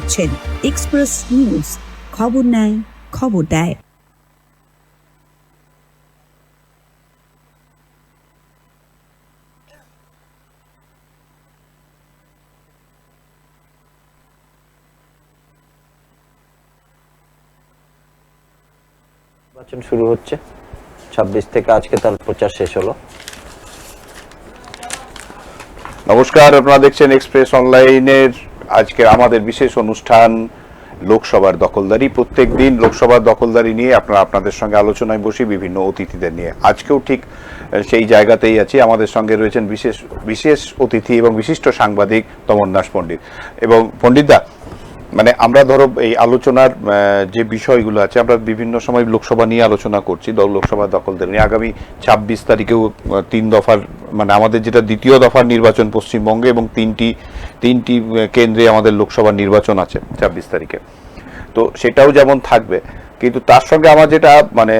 দেখছেন express news, খবর নেয় খবর দেয়। নির্বাচন শুরু হচ্ছে 26 থেকে, আজকে তার প্রচার শেষ হলো। নমস্কার, আপনারা দেখছেন এক্সপ্রেস অনলাইনের আজকে আমাদের বিশেষ অনুষ্ঠান লোকসভার দখলদারি। প্রত্যেক দিন লোকসভার দখলদারি নিয়ে আপনাদের সঙ্গে আলোচনায় বসি বিভিন্ন অতিথিদের নিয়ে। আজকেও ঠিক সেই জায়গাতেই আছি। আমাদের সঙ্গে রয়েছেন বিশেষ অতিথি এবং বিশিষ্ট সাংবাদিক তমন্নাস পণ্ডিত। এবং পণ্ডিতদা, মানে আমরা ধরো এই আলোচনার যে বিষয়গুলো আছে, আমরা বিভিন্ন সময় লোকসভা নিয়ে আলোচনা করছি, লোকসভা দখলদারি নিয়ে। আগামী 26 তারিখেও 3 দফার, মানে আমাদের যেটা দ্বিতীয় দফার নির্বাচন পশ্চিমবঙ্গে, এবং তিনটি কেন্দ্রে আমাদের লোকসভা নির্বাচন আছে 26 তারিখে। তো সেটাও যেমন থাকবে, কিন্তু তার সঙ্গে আমার যেটা মানে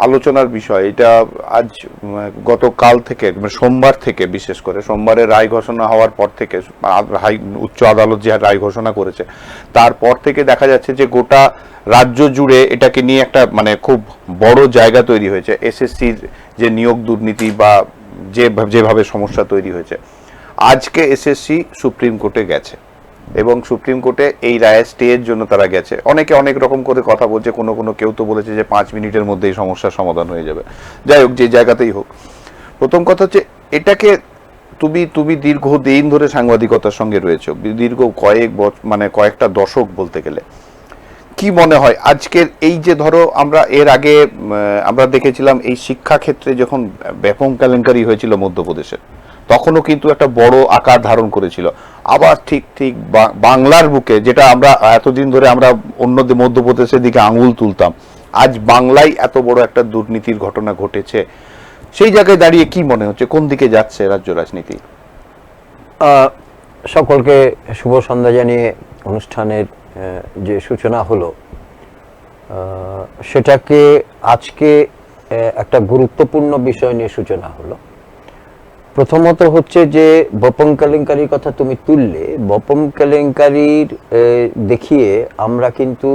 আলোচনার বিষয়, এটা আজ গতকাল থেকে, সোমবার থেকে, বিশেষ করে সোমবারের রায় ঘোষণা হওয়ার পর থেকে, উচ্চ আদালত যে রায় ঘোষণা করেছে তারপর থেকে দেখা যাচ্ছে যে গোটা রাজ্য জুড়ে এটাকে নিয়ে একটা মানে খুব বড় জায়গা তৈরি হয়েছে। এসএসসির যে নিয়োগ দুর্নীতি বা যেভাবে সমস্যা তৈরি হয়েছে, আজকে এসএসসি সুপ্রিম কোর্টে গেছে এবং সুপ্রিম কোর্টে এই রায়ের স্টের জন্য তারা গেছে। অনেকে অনেক রকম করে কথা বলছে, কেউ তো বলেছে যে 5 মিনিটের মধ্যে এই সমস্যার সমাধান হয়ে যাবে। যাই হোক, যে জায়গাতেই হোক, প্রথম কথা হচ্ছে এটাকে তুমি দীর্ঘদিন ধরে সাংবাদিকতার সঙ্গে রয়েছে, দীর্ঘ কয়েকটা দশক বলতে গেলে। কি মনে হয় আজকের এই যে ধরো, আমরা এর আগে আমরা দেখেছিলাম এই শিক্ষা ক্ষেত্রে যখন ব্যাপক কেলেঙ্কারি হয়েছিল মধ্যপ্রদেশে, তখনও কিন্তু একটা বড় আকার ধারণ করেছিল। আবার ঠিক বাংলার বুকে, যেটা আমরা এতদিন ধরে আমরা অন্য মধ্যপ্রদেশের দিকে আঙুল তুলতাম, আজ বাংলায় এত বড় একটা দুর্নীতির ঘটনা ঘটেছে। সেই জায়গায় দাঁড়িয়ে কি মনে হচ্ছে, কোন দিকে যাচ্ছে রাজ্য রাজনীতি? সকলকে শুভ সন্ধ্যা জানিয়ে অনুষ্ঠানের যে সূচনা হলো, সেটাকে আজকে একটা গুরুত্বপূর্ণ বিষয় নিয়ে সূচনা হলো। প্রথমত হচ্ছে যে বপন কেলেঙ্কারির কথা তুমি তুললে, বপন কেলেঙ্কারির দেখিয়ে আমরা কিন্তু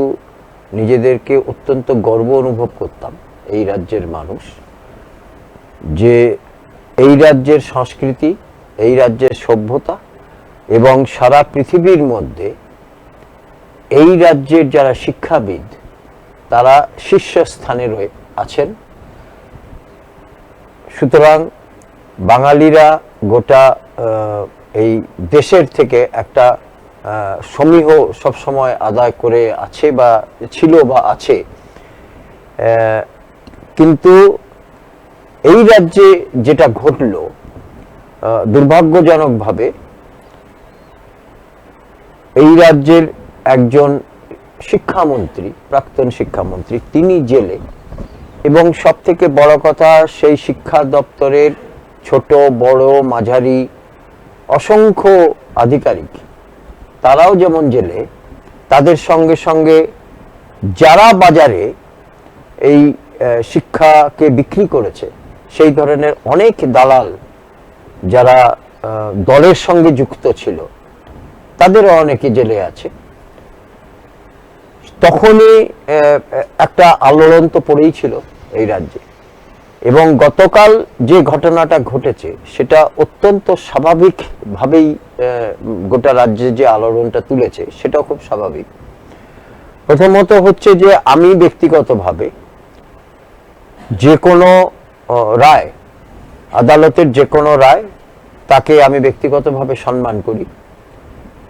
নিজেদেরকে অত্যন্ত গর্ব অনুভব করতাম এই রাজ্যের মানুষ, যে এই রাজ্যের সংস্কৃতি, এই রাজ্যের সভ্যতা এবং সারা পৃথিবীর মধ্যে এই রাজ্যের যারা শিক্ষাবিদ তারা শীর্ষস্থানে আছেন। সুতরাং বাঙালিরা গোটা এই দেশের থেকে একটা সমীহ সবসময় আদায় করে আছে বা ছিল বা আছে। কিন্তু এই রাজ্যে যেটা ঘটল, দুর্ভাগ্যজনকভাবে এই রাজ্যের একজন শিক্ষামন্ত্রী, প্রাক্তন শিক্ষামন্ত্রী, তিনি জেলে। এবং সব থেকে বড় কথা, সেই শিক্ষা দপ্তরের ছোট বড় মাঝারি অসংখ্য আধিকারিক, তারাও যেমন জেলে, তাদের সঙ্গে সঙ্গে যারা বাজারে এই শিক্ষাকে বিক্রি করেছে, সেই ধরনের অনেক দালাল যারা দলের সঙ্গে যুক্ত ছিল, তাদেরও অনেকে জেলে আছে। তখনই একটা আলোড়ন তো পড়েই ছিল এই রাজ্যে। এবং গতকাল যে ঘটনাটা ঘটেছে, সেটা অত্যন্ত স্বাভাবিকভাবেই গোটা রাজ্যে যে আলোড়নটা তুলেছে, সেটাও খুব স্বাভাবিক। প্রথমত হচ্ছে যে আমি ব্যক্তিগতভাবে যে কোনো রায়, আদালতের যে কোনো রায়, তাকে আমি ব্যক্তিগতভাবে সম্মান করি।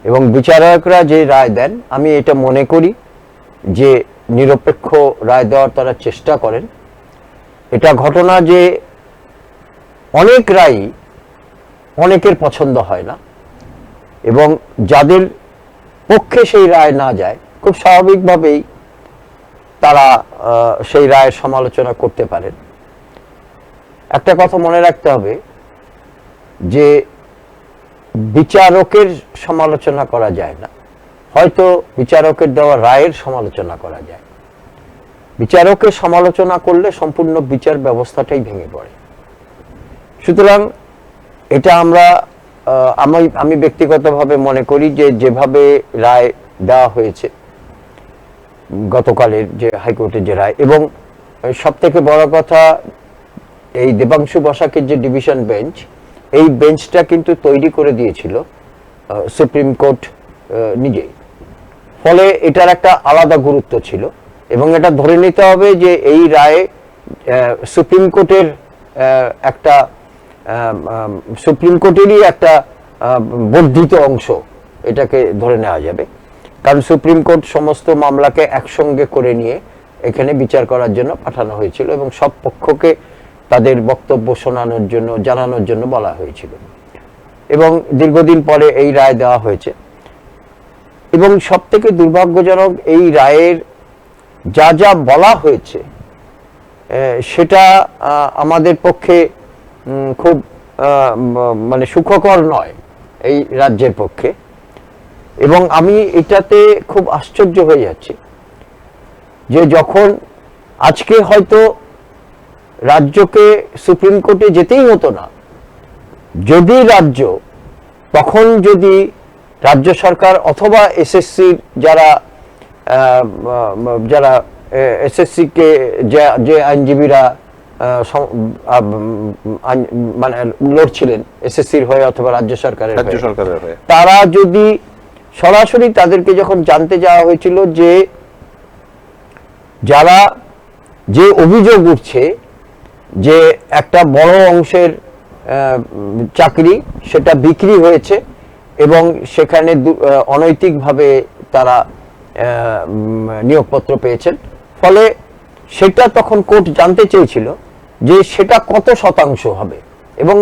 এবং বিচারকরা যে রায় দেন, আমি এটা মনে করি যে নিরপেক্ষ রায় দেওয়ার তারা চেষ্টা করেন। এটা ঘটনা যে অনেক রায় অনেকের পছন্দ হয় না, এবং যাদের পক্ষে সেই রায় না যায়, খুব স্বাভাবিকভাবেই তারা সেই রায়ের সমালোচনা করতে পারেন। একটা কথা মনে রাখতে হবে যে বিচারকের সমালোচনা করা যায় না, হয়তো বিচারকের দেওয়া রায়ের সমালোচনা করা যায়। বিচারকের সমালোচনা করলে সম্পূর্ণ বিচার ব্যবস্থাটাই ভেঙে পড়ে। সুতরাং এটা আমি ব্যক্তিগতভাবে মনে করি যে যেভাবে রায় দেওয়া হয়েছে গতকালের যে হাইকোর্টের যে রায়। এবং সব থেকে বড় কথা, এই দেবাংশু বসাকের যে ডিভিশন বেঞ্চ, এই বেঞ্চটা কিন্তু তৈরি করে দিয়েছিল সুপ্রিম কোর্ট নিজেই। ফলে এটার একটা আলাদা গুরুত্ব ছিল এবং এটা ধরে নিতে হবে যে এই রায়ে সুপ্রিম কোর্টের একটা সুপ্রিম কোর্টেরই একটা বর্ধিত অংশ, এটাকে ধরে নেওয়া যাবে। কারণ সুপ্রিম কোর্ট সমস্ত মামলাকে একসঙ্গে করে নিয়ে এখানে বিচার করার জন্য পাঠানো হয়েছিল এবং সব পক্ষকে তাদের বক্তব্য শোনানোর জন্য, জানানোর জন্য বলা হয়েছিল এবং দীর্ঘদিন পরে এই রায় দেওয়া হয়েছে। এবং সব থেকে দুর্ভাগ্যজনক, এই রায়ের যা যা বলা হয়েছে সেটা আমাদের পক্ষে খুব মানে সুখকর নয় এই রাজ্যের পক্ষে। এবং আমি এটাতে খুব আশ্চর্য হয়ে যাচ্ছি যে যখন আজকে হয়তো রাজ্যকে সুপ্রিম কোর্টে যেতেই হতো না, যদি রাজ্য তখন যদি রাজ্য সরকার অথবা এসএসসির যারা যারা এসএসসি কে যে আইনজীবীরা মানে লড়ছিলেন এসএসসির হয়ে অথবা রাজ্য সরকারের হয়ে, তারা যদি সরাসরি তাদেরকে যখন জানতে যাওয়া হয়েছিল যে যারা যে অভিযোগ উঠছে যে একটা বড় অংশের চাকরি সেটা বিক্রি হয়েছে এবং সেখানে অনৈতিকভাবে তারা নিয়োগপত্র পেয়েছেন, ফলে সেটা তখন কোর্ট জানতে চেয়েছিল যে সেটা কত শতাংশ হবে এবং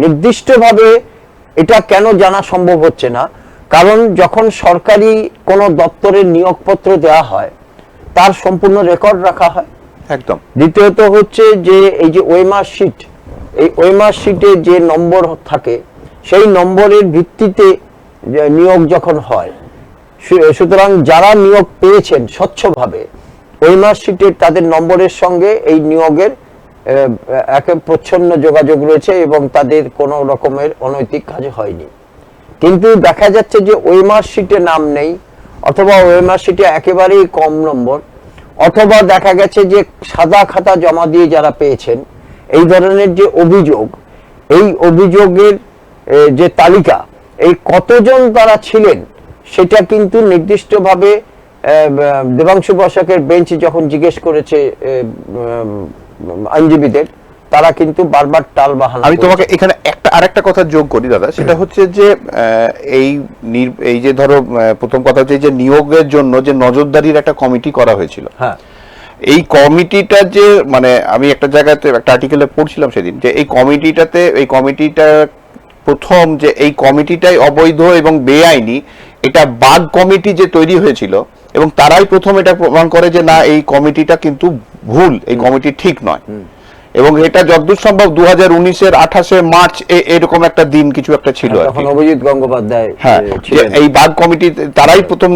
নির্দিষ্টভাবে এটা কেন জানা সম্ভব হচ্ছে না। কারণ যখন সরকারি কোনো দপ্তরের নিয়োগপত্র দেওয়া হয় তার সম্পূর্ণ রেকর্ড রাখা হয় একদম। দ্বিতীয়ত হচ্ছে যে এই যে ওএমআর শিট, এই ওএমআর শিটে যে নম্বর থাকে সেই নম্বরের ভিত্তিতে নিয়োগ যখন হয়, সুতরাং যারা নিয়োগ পেয়েছেন স্বচ্ছভাবে ওএমআর শিটের তাদের নম্বরের সঙ্গে এই নিয়োগের একে প্রচ্ছন্ন যোগাযোগ রয়েছে এবং তাদের কোনো রকমের অনৈতিক কাজ হয়নি। কিন্তু দেখা যাচ্ছে যে ওএমআর শিটে নাম নেই, অথবা ওএমআর শিটে একেবারেই কম নম্বর, অথবা দেখা গেছে যে সাদা খাতা জমা দিয়ে যারা পেয়েছেন, এই ধরনের যে অভিযোগ, এই অভিযোগের যে তালিকা, এই কতজন তারা ছিলেন সেটা কিন্তু নির্দিষ্টভাবে দেবাংশু বসাকের বেঞ্চ যখন জিজ্ঞেস করেছে আইনজীবীদের, তারা কিন্তু বারবার টাল বাহানা। আমি তোমাকে এখানে আরেকটা কথা যোগ করি দাদা, সেটা হচ্ছে যে এই যে ধরো প্রথম কথা হচ্ছে যে নিয়োগের জন্য যে নজরদারির একটা কমিটি করা হয়েছিল, হ্যাঁ, এই কমিটিটা যে মানে আমি একটা জায়গাতে একটা আর্টিকেলে পড়ছিলাম সেদিন যে এই কমিটিটা প্রথম যে এই কমিটিটাই অবৈধ এবং বেআইনি, এটা বাগ কমিটি যে তৈরি হয়েছিল এবং তারাই প্রথম এটা প্রমাণ করে যে না এই কমিটিটা কিন্তু ভুল, এই কমিটি ঠিক নয়। এবং এটা যতদূর সম্ভব 2019-এর 28 মার্চ এরকম একটা দিন কিছু একটা ছিল, তখন অভিজিৎ গঙ্গোপাধ্যায়, হ্যাঁ, এই বাগ কমিটি তারাই প্রথম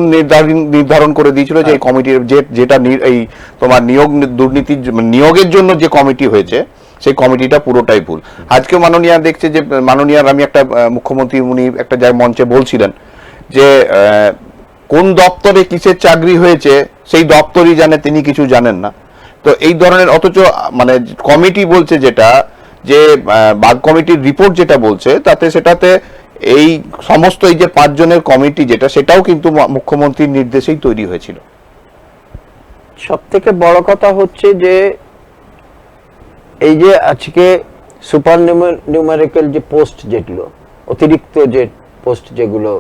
নির্ধারণ করে দিয়েছিল যে এই কমিটির যেটা এই তোমার নিয়োগ দুর্নীতি নিয়োগের জন্য যে কমিটি হয়েছে সেই কমিটিটা পুরোটাই ভুল। আজকে মাননীয় দেখছে যে মাননীয় আমি একটা মুখ্যমন্ত্রী উনি একটা জায়গায় মঞ্চে বলছিলেন যে কোন দপ্তরে কিসের চাকরি হয়েছে সেই দপ্তরই জানে, তিনি কিছু জানেন না। তো এই ধরনের, অথচ মানে কমিটি বলছে যেটা যে বাগ কমিটির রিপোর্ট যেটা বলছে সেটাতে এই সমস্ত এই যে 5 জনের কমিটি যেটা, সেটাও কিন্তু মুখ্যমন্ত্রীর নির্দেশেই তৈরি হয়েছিল। সব থেকে বড় কথা হচ্ছে যে এই যে আজকে সুপার নিউমেরিক্যাল যে পোস্ট, যেগুলো অতিরিক্ত যে পোস্ট যেগুলো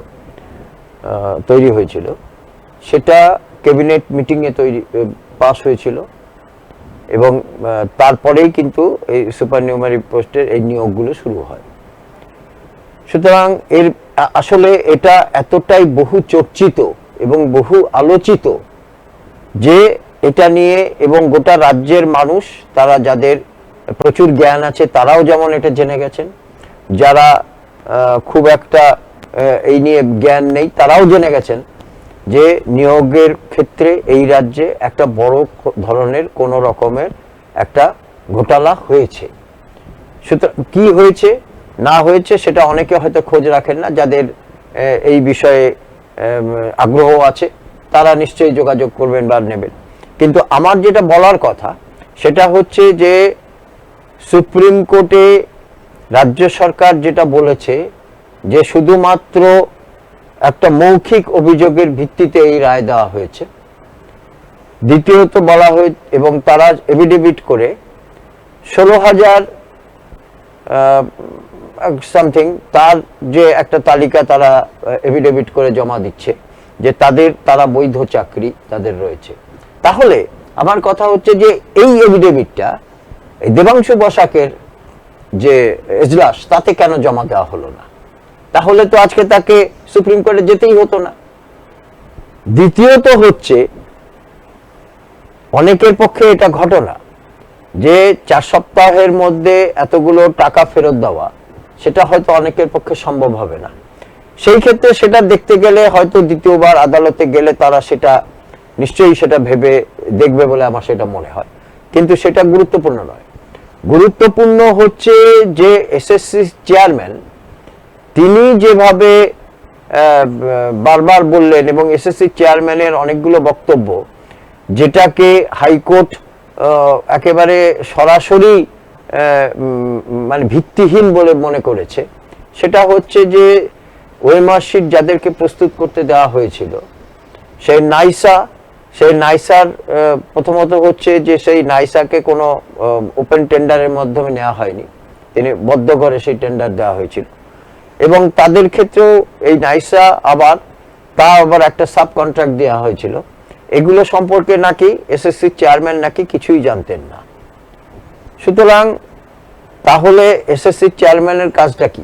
তৈরি হয়েছিল, সেটা ক্যাবিনেট মিটিংয়ে পাস হয়েছিল এবং তারপরেই কিন্তু এই সুপার নিউমারি পোস্টের এই নিয়োগগুলো শুরু হয়। সুতরাং এর আসলে এটা এতটাই বহু চর্চিত এবং বহু আলোচিত যে এটা নিয়ে এবং গোটা রাজ্যের মানুষ, তারা যাদের প্রচুর জ্ঞান আছে তারাও যেমন এটা জেনে গেছেন, যারা খুব একটা এই নিয়ে জ্ঞান নেই তারাও জেনে গেছেন যে নিয়োগের ক্ষেত্রে এই রাজ্যে একটা বড় ধরনের কোনো রকমের একটা ঘোটালা হয়েছে। সুতরাং কি হয়েছে না হয়েছে সেটা অনেকে হয়তো খোঁজ রাখেন না, যাদের এই বিষয়ে আগ্রহ আছে, তারা নিশ্চয়ই যোগাযোগ করবেন বা নেবেন। কিন্তু আমার যেটা বলার কথা সেটা হচ্ছে যে সুপ্রিম কোর্টে রাজ্য সরকার যেটা বলেছে যে শুধুমাত্র একটা মৌখিক অভিযোগের ভিত্তিতে এই রায় দেওয়া হয়েছে। দ্বিতীয়ত বলা হয় এবং তারা এফিডেভিট করে 16,000 সামথিং তার যে একটা তালিকা তারা এফিডেভিট করে জমা দিচ্ছে যে তারা বৈধ চাকরি তাদের রয়েছে। তাহলে আমার কথা হচ্ছে যে এই এফিডেভিটটা দেবাংশু বসাকের যে এজলাস তাতে কেন জমা দেওয়া হলো না? তাহলে তো আজকে তাকে সুপ্রিম কোর্টে যেতেই হতো না। দ্বিতীয়ত হচ্ছে অনেকের পক্ষে এটা ঘটনা যে 4 সপ্তাহের মধ্যে এতগুলো টাকা ফেরত দেওয়া, সেটা হয়তো অনেকের পক্ষে সম্ভব হবে না। সেই ক্ষেত্রে সেটা দেখতে গেলে হয়তো দ্বিতীয়বার আদালতে গেলে তারা সেটা নিশ্চয়ই সেটা ভেবে দেখবে বলে আমার সেটা মনে হয়, কিন্তু সেটা গুরুত্বপূর্ণ নয়। গুরুত্বপূর্ণ হচ্ছে যে এসএসসি চেয়ারম্যান তিনি যেভাবে বারবার বললেন এবং এসএসসি চেয়ারম্যানের অনেকগুলো বক্তব্য যেটাকে হাইকোর্ট একেবারে সরাসরি মানে ভিত্তিহীন বলে মনে করেছে, সেটা হচ্ছে যে ওএমআর-শিট যাদেরকে প্রস্তুত করতে দেওয়া হয়েছিল সেই নাইসার প্রথমত হচ্ছে যে সেই নাইসাকে কোনো ওপেন টেন্ডারের মাধ্যমে নেওয়া হয়নি, তিনি বদ্ধ করে সেই টেন্ডার দেওয়া হয়েছিল এবং তাদের ক্ষেত্রেও এই নাইসা আবার একটা সাব কন্ট্রাক্ট দেওয়া হয়েছিল। এগুলো সম্পর্কে নাকি এসএসসি চেয়ারম্যান নাকি কিছুই জানতেন না। সুতরাং তাহলে এসএসসি চেয়ারম্যানের কাজটা কি?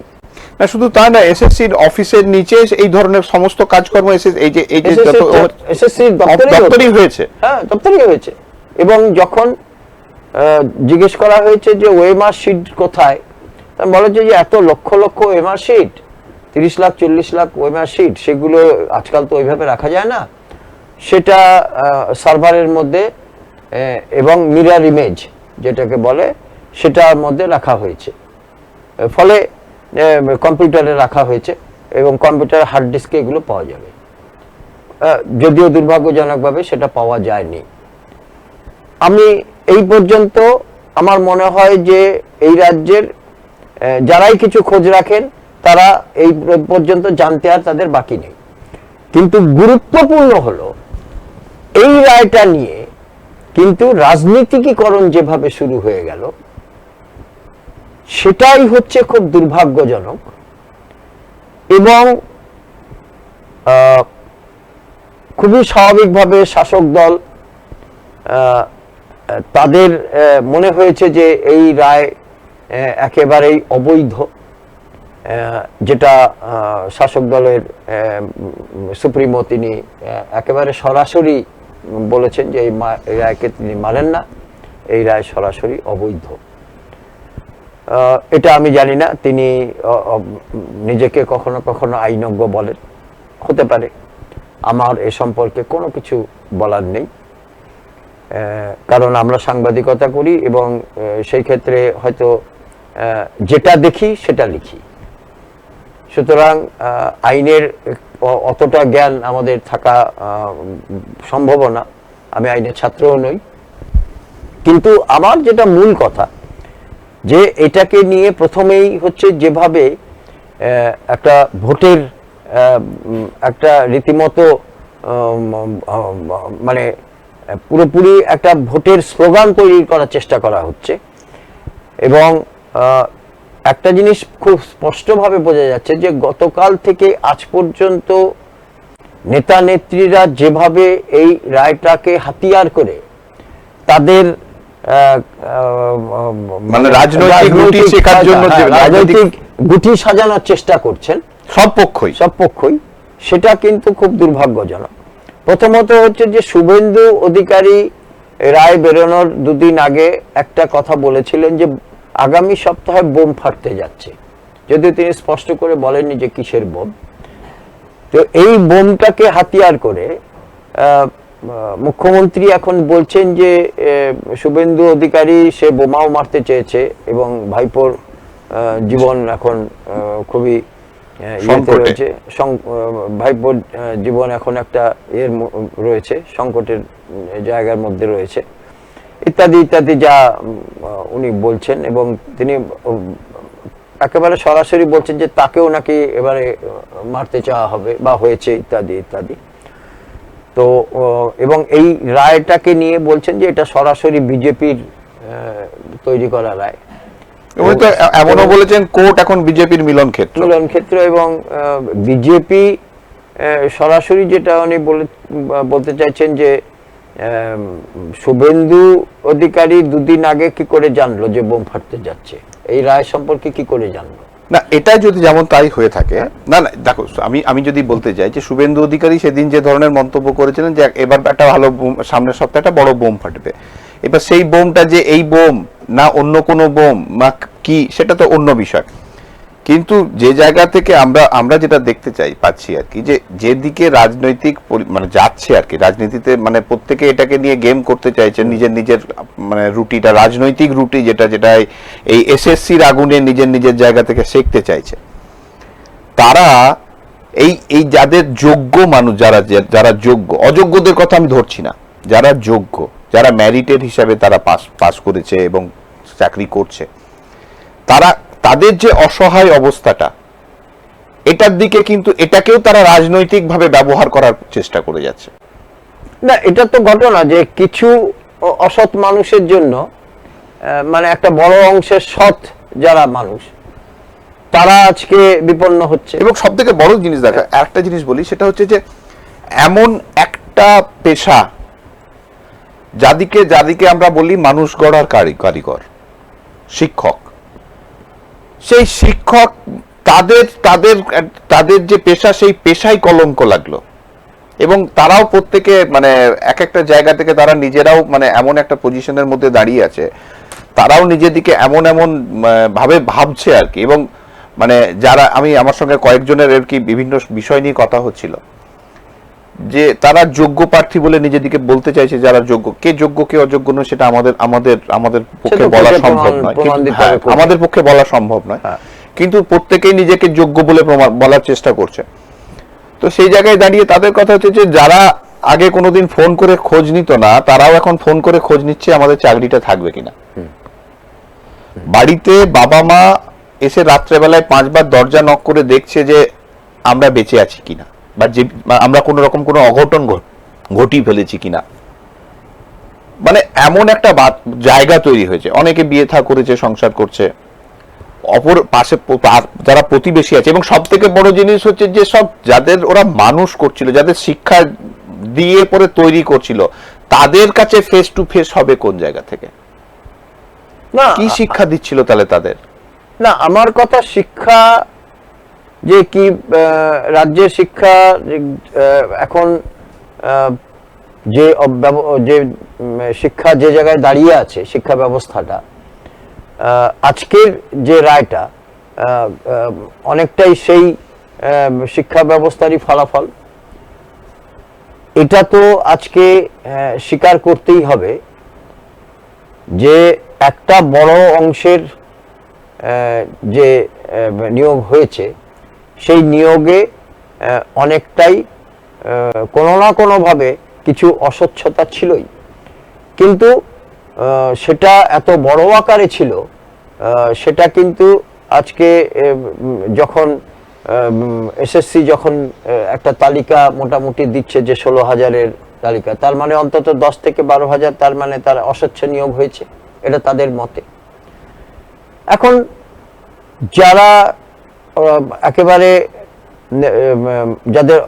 না শুধু তা না, এসএসসির অফিসের নিচে এই ধরনের সমস্ত কাজকর্ম এসএসসি দপ্তরই হয়েছে। হ্যাঁ, দপ্তরই হয়েছে। এবং যখন জিজ্ঞেস করা হয়েছে যে ওএমআর শিট কোথায়, বলা যে এত lakh lakh OMR sheet, 30 lakh 40 lakh OMR sheet, সেগুলো আজকাল তো ওইভাবে রাখা যায় না, সেটা সার্ভারের মধ্যে এবং মিরর ইমেজ যেটাকে বলে সেটার মধ্যে রাখা হয়েছে, ফলে কম্পিউটারে রাখা হয়েছে এবং কম্পিউটার হার্ড ডিস্কে এগুলো পাওয়া যাবে। যদিও দুর্ভাগ্যজনকভাবে সেটা পাওয়া যায়নি। আমি এই পর্যন্ত আমার মনে হয় যে এই রাজ্যের যারাই কিছু খোঁজ রাখেন তারা এই পর্যন্ত জানতে আর তাদের বাকি নেই। কিন্তু গুরুত্বপূর্ণ হলো এই রায়টা নিয়ে কিন্তু রাজনীতিকীকরণ যেভাবে শুরু হয়ে গেল সেটাই হচ্ছে খুব দুর্ভাগ্যজনক। এবং খুবই স্বাভাবিকভাবে শাসক দল তাদের মনে হয়েছে যে এই রায় একেবারেই অবৈধ, যেটা শাসক দলের সুপ্রিমো তিনি একেবারে সরাসরি বলেছেন যে এই রায়কে তিনি মানেন না, এই রায় সরাসরি অবৈধ। এটা আমি জানি না তিনি নিজেকে কখনো কখনো আইনজ্ঞ বলেন, হতে পারে, আমার এ সম্পর্কে কোনো কিছু বলার নেই, কারণ আমরা সাংবাদিকতা করি এবং সেই ক্ষেত্রে হয়তো যেটা দেখি সেটা লিখি। সুতরাং আইনের অতটা জ্ঞান আমাদের থাকা সম্ভব না, আমি আইনের ছাত্রও নই। কিন্তু আমার যেটা মূল কথা যে এটাকে নিয়ে প্রথমেই হচ্ছে যেভাবে একটা ভোটের একটা রীতিমতো মানে পুরোপুরি একটা ভোটের স্লোগান তৈরি করার চেষ্টা করা হচ্ছে এবং একটা জিনিস খুব স্পষ্টভাবে বোঝা যাচ্ছে যে গতকাল থেকে আজ পর্যন্ত নেতা নেত্রীরা যেভাবে এই রায়টাকে হাতিয়ার করে তাদের মানে রাজনৈতিক গুটি সাজানোর চেষ্টা করছেন সব পক্ষই, সেটা কিন্তু খুব দুর্ভাগ্যজনক। প্রথমত হচ্ছে যে শুভেন্দু অধিকারী রায় বেরোনোর 2 দিন আগে একটা কথা বলেছিলেন যে আগামী সপ্তাহে বোম ফাটতে যাচ্ছে, যদিও তিনি স্পষ্ট করে বলেননি যে কিসের বোম। তো এই বোমটাকে হাতিয়ার করে মুখ্যমন্ত্রী এখন বলছেন যে শুভেন্দু অধিকারী সে বোমাও মারতে চেয়েছে এবং ভাইপোর জীবন এখন খুবই ইয়েতে রয়েছে, ভাইপোর জীবন এখন একটা রয়েছে, সংকটের জায়গার মধ্যে রয়েছে, ইত্যাদি ইত্যাদি যা উনি বলছেন। এবং তিনি একেবারে সরাসরি বলছেন যে তাকেও নাকি এবারে মারতে চাওয়া হবে বা হয়েছে, ইত্যাদি ইত্যাদি। তো এবং এই রায়টাকে নিয়ে বলছেন যে এটা সরাসরি বিজেপির তৈরি করা রায়। উনি তো এমনও বলেছেন কোর্ট এখন বিজেপির মিলন ক্ষেত্র, এবং বিজেপি সরাসরি যেটা উনি বলতে চাইছেন যে শুভেন্দু অধিকারী দুদিন আগে কি করে জানলো যে বোম ফাটতে যাচ্ছে, এই রায় সম্পর্কে কি করে জানলো? না, এটা যদি যেমন তাই হয়ে থাকে, না না দেখো, আমি যদি বলতে চাই যে শুভেন্দু অধিকারী সেদিন যে ধরনের মন্তব্য করেছিলেন যে এবার একটা ভালো সামনের সপ্তাহে একটা বড় বোম ফাটবে, এবার সেই বোমটা যে এই বোম না অন্য কোনো বোম না কি সেটা তো অন্য বিষয়। কিন্তু যে জায়গা থেকে আমরা যেটা দেখতে পাচ্ছি আর কি, যে যেদিকে রাজনৈতিক মানে যাচ্ছে আর কি, রাজনীতিতে মানে প্রত্যেকে এটাকে নিয়ে গেম করতে চাইছে, নিজের মানে রুটিটা, রাজনৈতিক রুটি যেটা এই এসএসসির আগুনে নিজের জায়গা থেকে শিখতে চাইছে। তারা এই যাদের যোগ্য মানুষ, যারা যোগ্য, অযোগ্যদের কথা আমি ধরছি না, যারা যোগ্য, যারা ম্যারিটেড হিসাবে তারা পাস করেছে এবং চাকরি করছে, তাদের যে অসহায় অবস্থাটা, এটার দিকে কিন্তু এটাকেও তারা রাজনৈতিকভাবে ব্যবহার করার চেষ্টা করে যাচ্ছে। না, এটা তো ঘটনা যে কিছু অসৎ মানুষের জন্য মানে একটা বড় অংশের সৎ যারা মানুষ তারা আজকে বিপন্ন হচ্ছে। এবং সব থেকে বড় জিনিস দেখা, একটা জিনিস বলি, সেটা হচ্ছে যে এমন একটা পেশা যাদিকে আমরা বলি মানুষ গড়ার কারিগর, শিক্ষক, সেই শিক্ষক তাদের যে পেশা, সেই পেশায় কলঙ্ক লাগলো। এবং তারাও প্রত্যেকে মানে এক একটা জায়গা থেকে তারা নিজেরাও মানে এমন একটা পজিশনের মধ্যে দাঁড়িয়ে আছে, তারাও নিজের দিকে এমন ভাবে ভাবছে আর কি। এবং মানে যারা আমার সঙ্গে কয়েকজনের আর কি বিভিন্ন বিষয় নিয়ে কথা হচ্ছিল, যে তারা যোগ্য প্রার্থী বলে নিজেদিকে বলতে চাইছে, যারা যোগ্য, কে যোগ্য কে অযোগ্য নয় সেটা আমাদের পক্ষে বলা সম্ভব নয়, আমাদের পক্ষে বলা সম্ভব নয়, কিন্তু প্রত্যেকেই নিজেকে যোগ্য বলে বলার চেষ্টা করছে। তো সেই জায়গায় দাঁড়িয়ে তাদের কথা হচ্ছে যে যারা আগে কোনোদিন ফোন করে খোঁজ নিত না, তারাও এখন ফোন করে খোঁজ নিচ্ছে আমাদের চাকরিটা থাকবে কিনা। বাড়িতে বাবা মা এসে রাত্রেবেলায় 5 বার দরজা নক করে দেখছে যে আমরা বেঁচে আছি কিনা, বা যে আমরা কোনো রকম কোনো অঘটন ঘটিয়ে ফেলেছি কিনা। মানে এমন একটা জায়গা তৈরি হয়েছে, অনেকে বিয়ে থা করেছে, সংসার করছে, অপর পাশে যারা প্রতিবেশী আছে। এবং সব থেকে বড় জিনিস হচ্ছে যে সব যাদের ওরা মানুষ করছিল, যাদের শিক্ষা দিয়ে পরে তৈরি করছিল, তাদের কাছে ফেস টু ফেস হবে কোন জায়গা থেকে, না কি শিক্ষা দিচ্ছিল তাহলে তাদের? না, আমার কথা শিক্ষা যে কি রাজ্যের শিক্ষা এখন যে শিক্ষা যে জায়গায় দাঁড়িয়ে আছে, শিক্ষা ব্যবস্থাটা আজকের যে রায়টা অনেকটাই সেই শিক্ষা ব্যবস্থারই ফলাফল। এটা তো আজকে স্বীকার করতেই হবে যে একটা বড় অংশের যে নিয়োগ হয়েছে, সেই নিয়োগে অনেকটাই কোনো না কোনোভাবে কিছু অস্বচ্ছতা ছিলই, কিন্তু সেটা এত বড় আকারে ছিল, সেটা কিন্তু আজকে যখন এসএসসি যখন একটা তালিকা মোটামুটি দিচ্ছে যে 16,000-এর তালিকা, তার মানে অন্তত 10 থেকে 12,000 তার মানে তার অস্বচ্ছ নিয়োগ হয়েছে, এটা তাদের মতে। এখন যারা একেবারে যাদের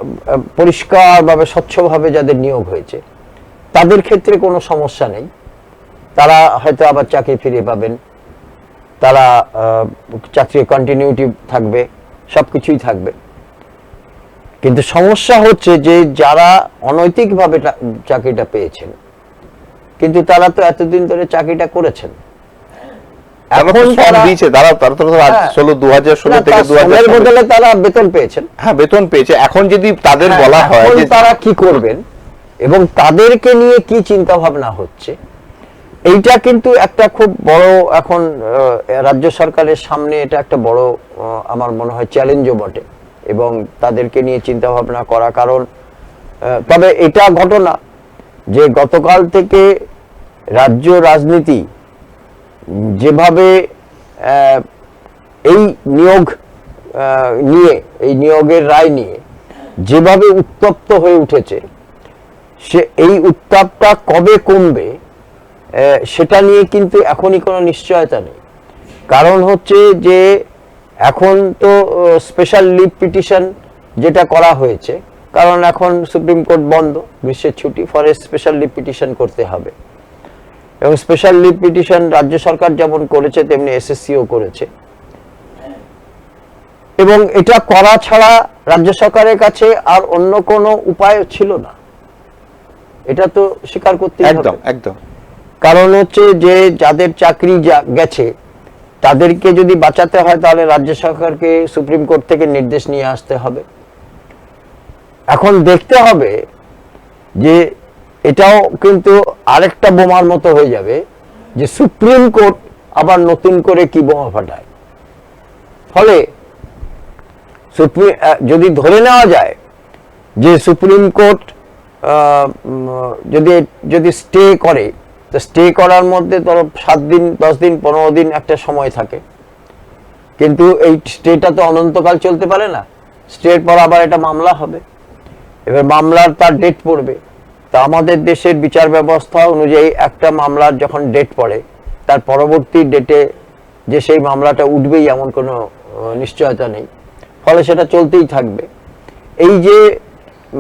পরিষ্কারভাবে স্বচ্ছভাবে যাদের নিয়োগ হয়েছে, তাদের ক্ষেত্রে কোনো সমস্যা নেই, তারা হয়তো আবার চাকরি ফিরে পাবেন, তারা চাকরির কন্টিনিউটি থাকবে, সবকিছুই থাকবে। কিন্তু সমস্যা হচ্ছে যে যারা অনৈতিকভাবে চাকরিটা পেয়েছেন, কিন্তু তারা তো এতদিন ধরে চাকরিটা করেছেন, এখন তারা 2016 থেকে 2000 বদলে তারা বেতন পেয়েছেন। হ্যাঁ, বেতন পেয়েছে। এখন যদি তাদের বলা হয় যে তারা কি করবেন এবং তাদেরকে নিয়ে কি চিন্তা ভাবনা হচ্ছে, এইটা কিন্তু একটা খুব বড় এখন রাজ্য সরকারের সামনে এটা একটা বড় আমার মনে হয় চ্যালেঞ্জও বটে। এবং তাদেরকে নিয়ে চিন্তা ভাবনা করা। কারণ তবে এটা ঘটনা যে গতকাল থেকে রাজ্য রাজনীতি যেভাবে এই নিয়োগ নিয়ে, এই নিয়োগের রায় নিয়ে যেভাবে উত্তপ্ত হয়ে উঠেছে, এই উত্তাপটা কবে কমবে সেটা নিয়ে কিন্তু এখনই কোনো নিশ্চয়তা নেই। কারণ হচ্ছে যে এখন তো স্পেশাল লিভ পিটিশন যেটা করা হয়েছে, কারণ এখন সুপ্রিম কোর্ট বন্ধ, গ্রীষ্মের ছুটি, ফলে স্পেশাল লিভ পিটিশন করতে হবে। এবং স্পেশাল লিভ পিটিশন রাজ্য সরকার যেমন করেছে তেমনি এসএসসিও করেছে, এবং এটা করা ছাড়া রাজ্য সরকারের কাছে আর অন্য কোনো উপায় ছিল না, এটা তো স্বীকার করতে একদম একদম। কারণ হচ্ছে যে যাদের চাকরি গেছে তাদেরকে যদি বাঁচাতে হয় তাহলে রাজ্য সরকারকে সুপ্রিম কোর্ট থেকে নির্দেশ নিয়ে আসতে হবে। এখন দেখতে হবে যে এটাও কিন্তু আরেকটা বোমার মতো হয়ে যাবে যে সুপ্রিম কোর্ট আবার নতুন করে কি বোমা ফাটায়। ফলে যদি ধরে নেওয়া যায় যে সুপ্রিম কোর্ট যদি স্টে করে, তো স্টে করার মধ্যে ধরো 7 দিন, 10 দিন, 15 দিন একটা সময় থাকে, কিন্তু এই স্টেটা তো অনন্তকাল চলতে পারে না। স্টের পর আবার এটা মামলা হবে, এবার মামলার তার ডেট পড়বে। তা আমাদের দেশের বিচার ব্যবস্থা অনুযায়ী একটা মামলার যখন ডেট পড়ে তার পরবর্তী ডেটে যে সেই মামলাটা উঠবেই এমন কোনো নিশ্চয়তা নেই, ফলে সেটা চলতেই থাকবে। এই যে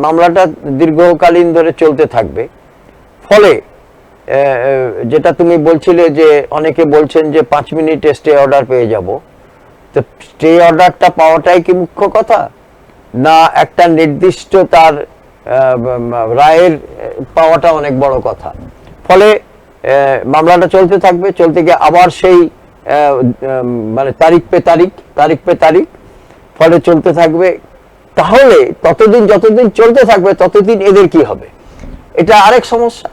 মামলাটা দীর্ঘকালীন ধরে চলতে থাকবে, ফলে যেটা তুমি বলছিলে যে অনেকে বলছেন যে 5 মিনিটে স্টে অর্ডার পেয়ে যাব, তো স্টে অর্ডারটা পাওয়াটাই কি মুখ্য কথা, না একটা নির্দিষ্ট তার রায়ের পাওয়াটা অনেক বড় কথা? ফলে মামলাটা চলতে থাকবে, চলতে গিয়ে আবার সেই মানে তারিখ পে তারিখ, ফলে চলতে থাকবে। তাহলে ততদিন যতদিন চলতে থাকবে ততদিন এদের কি হবে, এটা আরেক সমস্যা।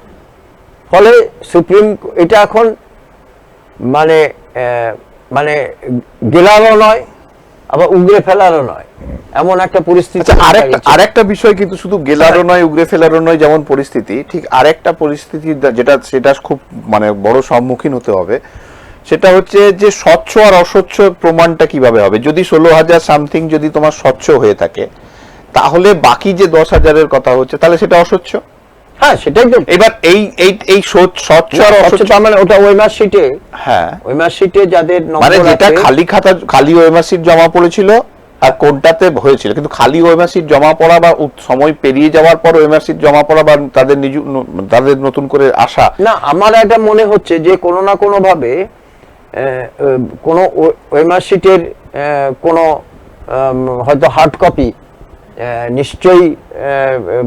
ফলে সুপ্রিম এটা এখন মানে মানে গেলারও নয় আবার উগরে ফেলারও নয়, এমন একটা পরিস্থিতি। আরেকটা বিষয় কিন্তু শুধু গেলারও নয় উগরে ফেলারও নয় যেমন পরিস্থিতি, ঠিক আরেকটা পরিস্থিতি সেটা খুব মানে বড় সম্মুখীন হতে হবে, সেটা হচ্ছে যে স্বচ্ছ আর অস্বচ্ছ প্রমাণটা কিভাবে হবে। যদি 16,000 সামথিং যদি তোমার স্বচ্ছ হয়ে থাকে, তাহলে বাকি যে 10,000-এর কথা হচ্ছে তাহলে সেটা অস্বচ্ছ। হ্যাঁ, সেটাই তো। এবার এই স্বচ্ছ আর অস্বচ্ছ মানে ওটা ওএমআর শিটে, হ্যাঁ ওএমআর শিটে যাদের মানে নম্বর যেটা আছে, খালি খাতা খালি ওএমআর শিট জমা পড়েছিল আর কোনটাতে হয়েছিল, কিন্তু খালি ওএমআর শিট জমা পড়া বা সময় পেরিয়ে যাওয়ার পর ওএমআর শিট জমা পড়া বা তাদের নতুন করে আসা, না আমার এটা মনে হচ্ছে যে কোনো না কোনো ভাবে কোনো ওএমআর শিটের কোনো হয়তো হার্ড কপি নিশ্চয়ই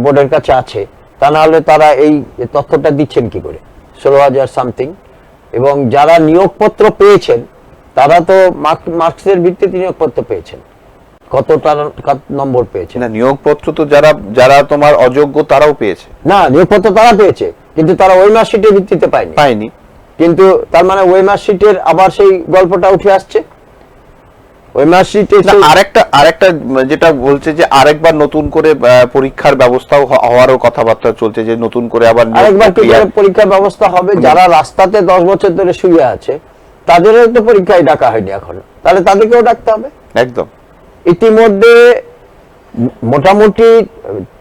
বোর্ডের কাছে আছে, তা না হলে তারা এই তথ্যটা দিচ্ছেন কি করে 16,000 সামথিং। এবং যারা নিয়োগপত্র পেয়েছেন তারা তো মার্কসের ভিত্তিতে নিয়োগপত্র পেয়েছেন, কতটা নম্বর পেয়েছে। না, নিয়োগপত্র তো যারা তোমার অযোগ্য তারাও পেয়েছে। না, নিয়োগপত্র তারা পেয়েছে, কিন্তু তারা ওই মার্কশিটের ভিত্তিতে পায়নি। কিন্তু তার মানে ওই মার্কশিটের আবার সেই গল্পটা উঠে আসছে। ওই মার্কশিটে আরেকটা যেটা বলছে যে আরেকবার নতুন করে পরীক্ষার ব্যবস্থাও হওয়ারও কথাবার্তা চলছে, যে নতুন করে আবার পরীক্ষার ব্যবস্থা হবে। যারা রাস্তাতে 10 বছর ধরে শুয়ে আছে তাদেরও তো পরীক্ষায় ডাকা হয়নি এখনো, তাহলে তাদেরকেও ডাকতে হবে। একদম। ইতিমধ্যে মোটামুটি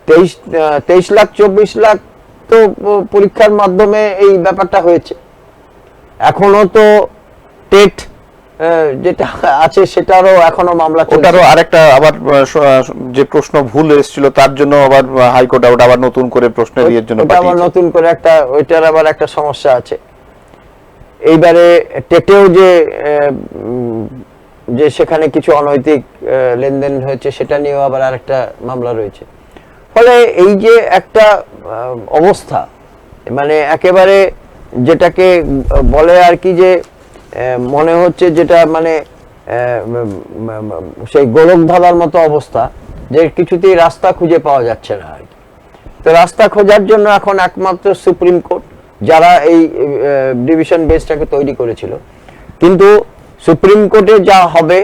23 লাখ 24 লাখ তো পরীক্ষার মাধ্যমে এই ব্যাপারটা হয়েছে। এখনো তো টেট যেটা আছে সেটারও এখনো মামলা চলছে। ওটারও আরেকটা আবার যে প্রশ্ন ভুল এসেছিল তার জন্য আবার হাইকোর্ট আবার নতুন করে প্রশ্নের ইয়ের জন্য আবার নতুন করে একটা ওইটার আবার একটা সমস্যা আছে। এইবারে টেটেও যে সেখানে কিছু অনৈতিক লেনদেন হয়েছে সেটা নিয়েও আবার আরেকটা মামলা রয়েছে। ফলে এই যে একটা অবস্থা, মানে একেবারে যেটাকে বলে আর কি যে মনে হচ্ছে যেটা মানে সেই গোলক ধাঁধার মতো অবস্থা, যে কিছুতেই রাস্তা খুঁজে পাওয়া যাচ্ছে না আর কি। তো রাস্তা খোঁজার জন্য এখন একমাত্র সুপ্রিম কোর্ট, যারা এই ডিভিশন বেঞ্চটাকে তৈরি করেছিল। কিন্তু সুপ্রিম কোর্টে যা হবে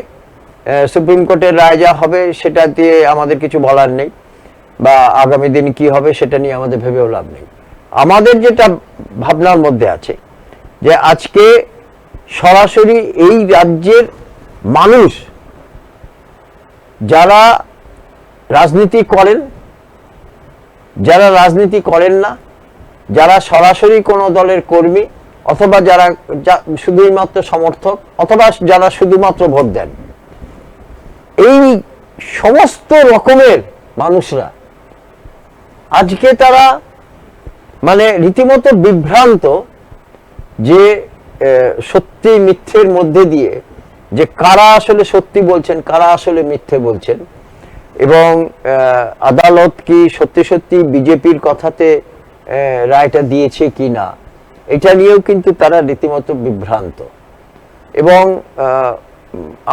সুপ্রিম কোর্টের রায় যা হবে সেটা দিয়ে আমাদের কিছু বলার নেই, বা আগামী দিন কি হবে সেটা নিয়ে আমাদের ভেবেও লাভ নেই। আমাদের যেটা ভাবনার মধ্যে আছে যে আজকে সরাসরি এই রাজ্যের মানুষ যারা রাজনীতি করেন, যারা রাজনীতি করেন না, যারা সরাসরি কোনো দলের কর্মী, অথবা যারা শুধুই মাত্র সমর্থক, অথবা যারা শুধুমাত্র ভোট দেন, এই সমস্ত রকমের মানুষরা আজকে তারা মানে রীতিমতো বিভ্রান্ত যে সত্যি মিথ্যের মধ্যে দিয়ে যে কারা আসলে সত্যি বলছেন, কারা আসলে মিথ্যে বলছেন, এবং আদালত কি সত্যি সত্যি বিজেপির কথাতে রায়টা দিয়েছে কি না, এটা নিয়েও কিন্তু তারা রীতিমতো বিভ্রান্ত। এবং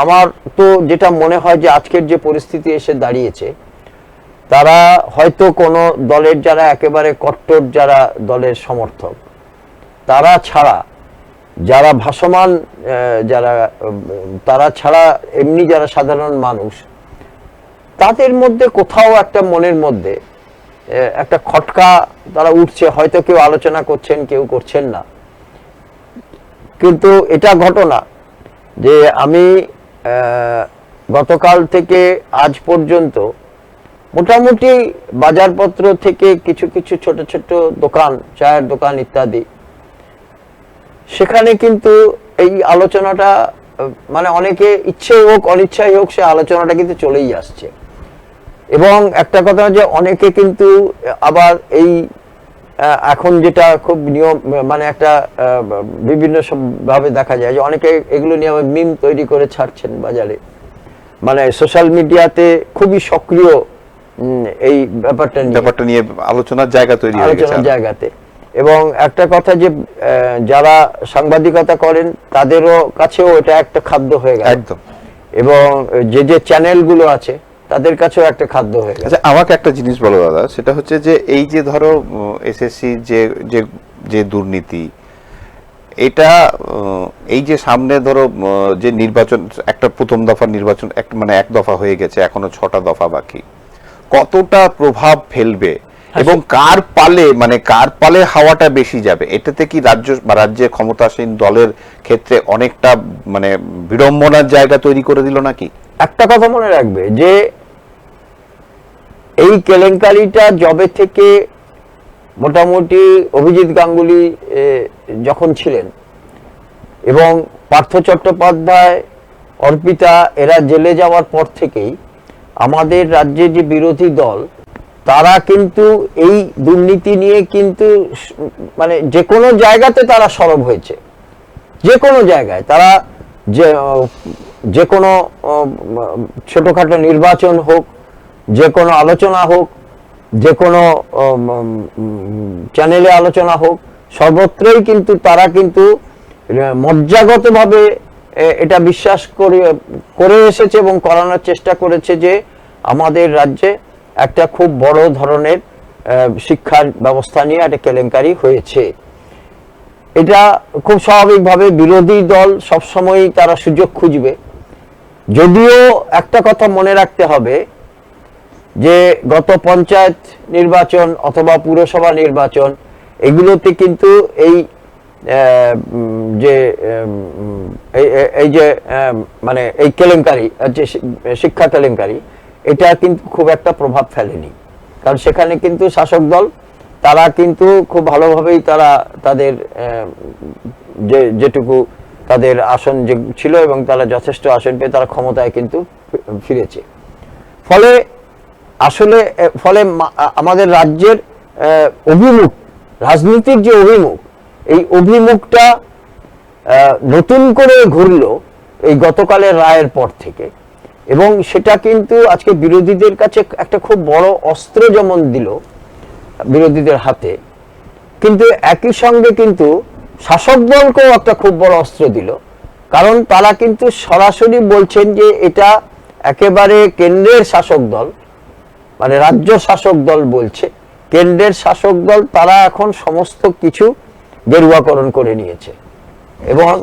আমার তো যেটা মনে হয় যে আজকের যে পরিস্থিতি এসে দাঁড়িয়েছে, তারা হয়তো কোনো দলের যারা একেবারে কট্টর যারা দলের সমর্থক, তারা ছাড়া যারা ভাসমান তারা ছাড়া এমনি যারা সাধারণ মানুষ, তাদের মধ্যে কোথাও একটা মনের মধ্যে একটা খটকা তারা উঠছে। হয়তো কেউ আলোচনা করছেন, কেউ করছেন না, কিন্তু এটা ঘটনা যে আমি গতকাল থেকে আজ পর্যন্ত মোটামুটি বাজারপত্র থেকে কিছু কিছু ছোট ছোট দোকান, চায়ের দোকান ইত্যাদি, সেখানে কিন্তু এই আলোচনাটা মানে অনেকে ইচ্ছেই হোক অনিচ্ছাই হোক সে আলোচনাটা কিন্তু চলেই আসছে। এবং একটা কথা যে অনেকে কিন্তু আবার এই এখন যেটা খুব নিয়ম মানে একটা বিভিন্ন ভাবে দেখা যায় যে অনেকে এগুলো নিয়ে আবার মিম তৈরি করে ছাড়ছেন বাজারে, মানে সোশ্যাল মিডিয়াতে খুবই সক্রিয় এই ব্যাপারটা নিয়ে আলোচনার জায়গা তৈরি হয়ে গেছে জায়গাতে। এবং একটা কথা যে যারা সাংবাদিকতা করেন তাদেরও কাছেও এটা একটা খাদ্য হয়ে গেছে একদম, এবং যে চ্যানেলগুলো আছে তাদের কাছেও একটা খাদ্য হয়ে গেছে। আচ্ছা, আমাকে একটা জিনিস বলো দাদা, সেটা হচ্ছে যে এই যে ধরো এসএসসি যে দুর্নীতি, এটা এই যে সামনে ধরো যে নির্বাচন, একটা প্রথম দফার নির্বাচন মানে এক দফা হয়ে গেছে, এখনো 6টা দফা বাকি, কতটা প্রভাব ফেলবে এবং কার পালে হাওয়াটা বেশি যাবে? এটাতে কি রাজ্যের ক্ষমতাসীন দলের ক্ষেত্রে অনেকটা মানে বিড়ম্বনার জায়গা তৈরি করে দিল নাকি? একটা কথা মনে রাখবে যে এই কেলেঙ্কারিটা জবে থেকে মোটামুটি অভিজিৎ গাঙ্গুলি যখন ছিলেন এবং পার্থ চট্টোপাধ্যায়, অর্পিতা এরা জেলে যাওয়ার পর থেকেই আমাদের রাজ্যে যে বিরোধী দল তারা কিন্তু এই দুর্নীতি নিয়ে কিন্তু মানে যে কোনো জায়গাতে তারা সরব হয়েছে। যে কোনো জায়গায় তারা যে কোনো ছোটখাটো নির্বাচন হোক, যে কোনো আলোচনা হোক, যে কোনো চ্যানেলে আলোচনা হোক, সর্বত্রই কিন্তু তারা কিন্তু মজ্জাগতভাবে এটা বিশ্বাস করে এসেছে এবং করানোর চেষ্টা করেছে যে আমাদের রাজ্যে একটা খুব বড় ধরনের শিক্ষার ব্যবস্থা নিয়ে একটা কেলেঙ্কারি হয়েছে। এটা খুব স্বাভাবিকভাবে বিরোধী দল সবসময়ই তারা সুযোগ খুঁজবে। যদিও একটা কথা মনে রাখতে হবে যে গত পঞ্চায়েত নির্বাচন অথবা পুরসভা নির্বাচন এগুলোতে কিন্তু এই যে মানে এই কেলেঙ্কারি, যে শিক্ষা কেলেঙ্কারি, এটা কিন্তু খুব একটা প্রভাব ফেলেনি। কারণ সেখানে কিন্তু শাসক দল তারা কিন্তু খুব ভালোভাবেই তারা তাদের যেটুকু তাদের আসন যে ছিল এবং তারা যথেষ্ট আসন পেয়ে তারা ক্ষমতায় কিন্তু ফিরেছে। ফলে আমাদের রাজ্যের অভিমুখ, রাজনীতির যে অভিমুখ, এই অভিমুখটা নতুন করে ঘুরলো এই গতকালের রায়ের পর থেকে। এবং সেটা কিন্তু আজকে বিরোধীদের কাছে একটা খুব বড় অস্ত্র যেমন দিল বিরোধীদের হাতে, কিন্তু একই সঙ্গে কিন্তু শাসক দলকেও একটা খুব বড় অস্ত্র দিল। কারণ তারা কিন্তু সরাসরি বলছেন যে এটা একেবারে কেন্দ্রের শাসক দল, মানে রাজ্য শাসক দল বলছে, কেন্দ্রের শাসক দল তারা এখন সমস্ত কিছু গেরুয়াকরণ করে নিয়েছে। এবং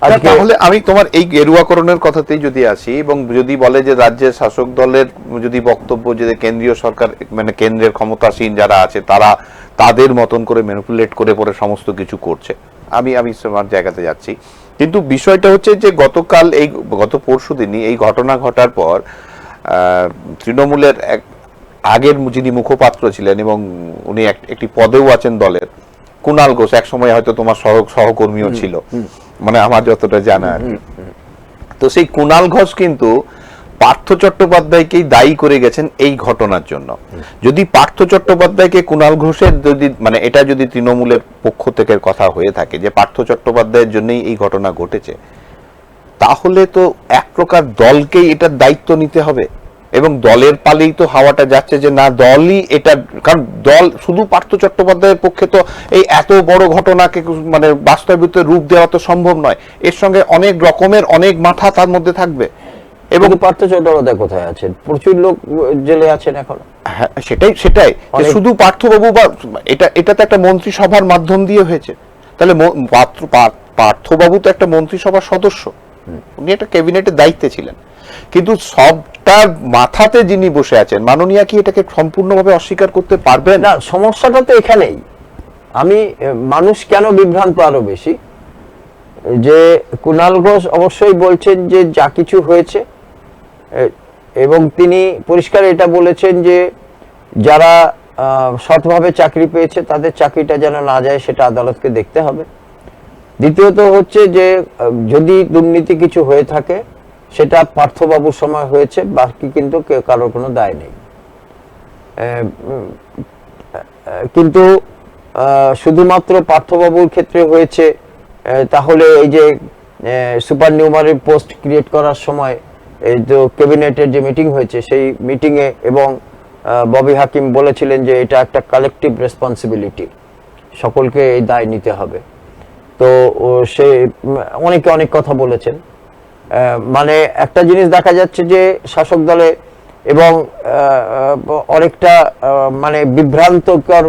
তাহলে আমি তোমার এই গেরুয়াকরণের কথাতেই যদি আসি, এবং যদি বলে যে রাজ্যের শাসক দলের যদি বক্তব্য যে কেন্দ্রীয় সরকার মানে কেন্দ্রের ক্ষমতাসীন যারা আছে তারা তাদের মতন করে ম্যানিপুলেট করে পরে সমস্ত কিছু করছে, আমি আমার জায়গাতে যাচ্ছি। কিন্তু বিষয়টা হচ্ছে যে গত পরশুদিনই এই ঘটনা ঘটার পর তৃণমূলের আগের যিনি মুখপাত্র ছিলেন এবং উনি একটি পদেও আছেন দলের, কুণাল ঘোষ, এক সময় হয়তো তোমার সহকর্মীও ছিল, মানে আমার যতটা জানা আর কি। তো সেই কুণাল ঘোষ কিন্তু পার্থ চট্টোপাধ্যায়কেই দায়ী করে গেছেন এই ঘটনার জন্য। যদি পার্থ চট্টোপাধ্যায়কে কুণাল ঘোষের যদি মানে এটা যদি তৃণমূলের পক্ষ থেকে কথা হয়ে থাকে যে পার্থ চট্টোপাধ্যায়ের জন্যই এই ঘটনা ঘটেছে, তাহলে তো এক প্রকার দলকেই এটার দায়িত্ব নিতে হবে, এবং দলের পালেই তো হাওয়াটা যাচ্ছে যে না দলই এটা, কারণ দল শুধু পার্থ চট্টোপাধ্যায়ের পক্ষে তো এই এত বড় ঘটনাকে মানে বাস্তবিত রূপ দেওয়া তো সম্ভব নয়, এর সঙ্গে অনেক রকমের অনেক মাথা তার মধ্যে থাকবে। এবং পার্থ চট্টোপাধ্যায় কোথায় আছেন? প্রচুর লোক জেলে আছেন এখন। হ্যাঁ, সেটাই শুধু পার্থবাবু বা এটা তো একটা মন্ত্রিসভার মাধ্যম দিয়ে হয়েছে, তাহলে পার্থবাবু তো একটা মন্ত্রিসভার সদস্য, উনি একটা ক্যাবিনেটের দায়িত্বে ছিলেন, কিন্তু সবটার মাথাতে যিনি বসে আছেন মাননীয়া কি এটাকে সম্পূর্ণভাবে অস্বীকার করতে পারবেন? না, সমস্যাটা তো এখানেই। মানুষ কেন বিভ্রান্ত আরো বেশি, যে কুণাল ঘোষ অবশ্যই বলছেন যে যা কিছু হয়েছে, এবং তিনি পরিষ্কার এটা বলেছেন যে যারা সৎভাবে চাকরি পেয়েছে তাদের চাকরিটা যেন না যায় সেটা আদালতকে দেখতে হবে। দ্বিতীয়ত হচ্ছে যে যদি দুর্নীতি কিছু হয়ে থাকে সেটা পার্থবাবুর সময় হয়েছে, বাকি কিন্তু কারোর কোনো দায় নেই। কিন্তু শুধুমাত্র পার্থবাবুর ক্ষেত্রে হয়েছে, তাহলে এই যে সুপার নিউমারি পোস্ট ক্রিয়েট করার সময় এই যে ক্যাবিনেটের যে মিটিং হয়েছে সেই মিটিংয়ে এবং ববি হাকিম বলেছিলেন যে এটা একটা কালেকটিভ রেসপন্সিবিলিটি, সকলকে এই দায় নিতে হবে। তো সে অনেকে অনেক কথা বলেছেন। মানে একটা জিনিস দেখা যাচ্ছে যে শাসক দলে এবং অনেকটা মানে বিভ্রান্তকর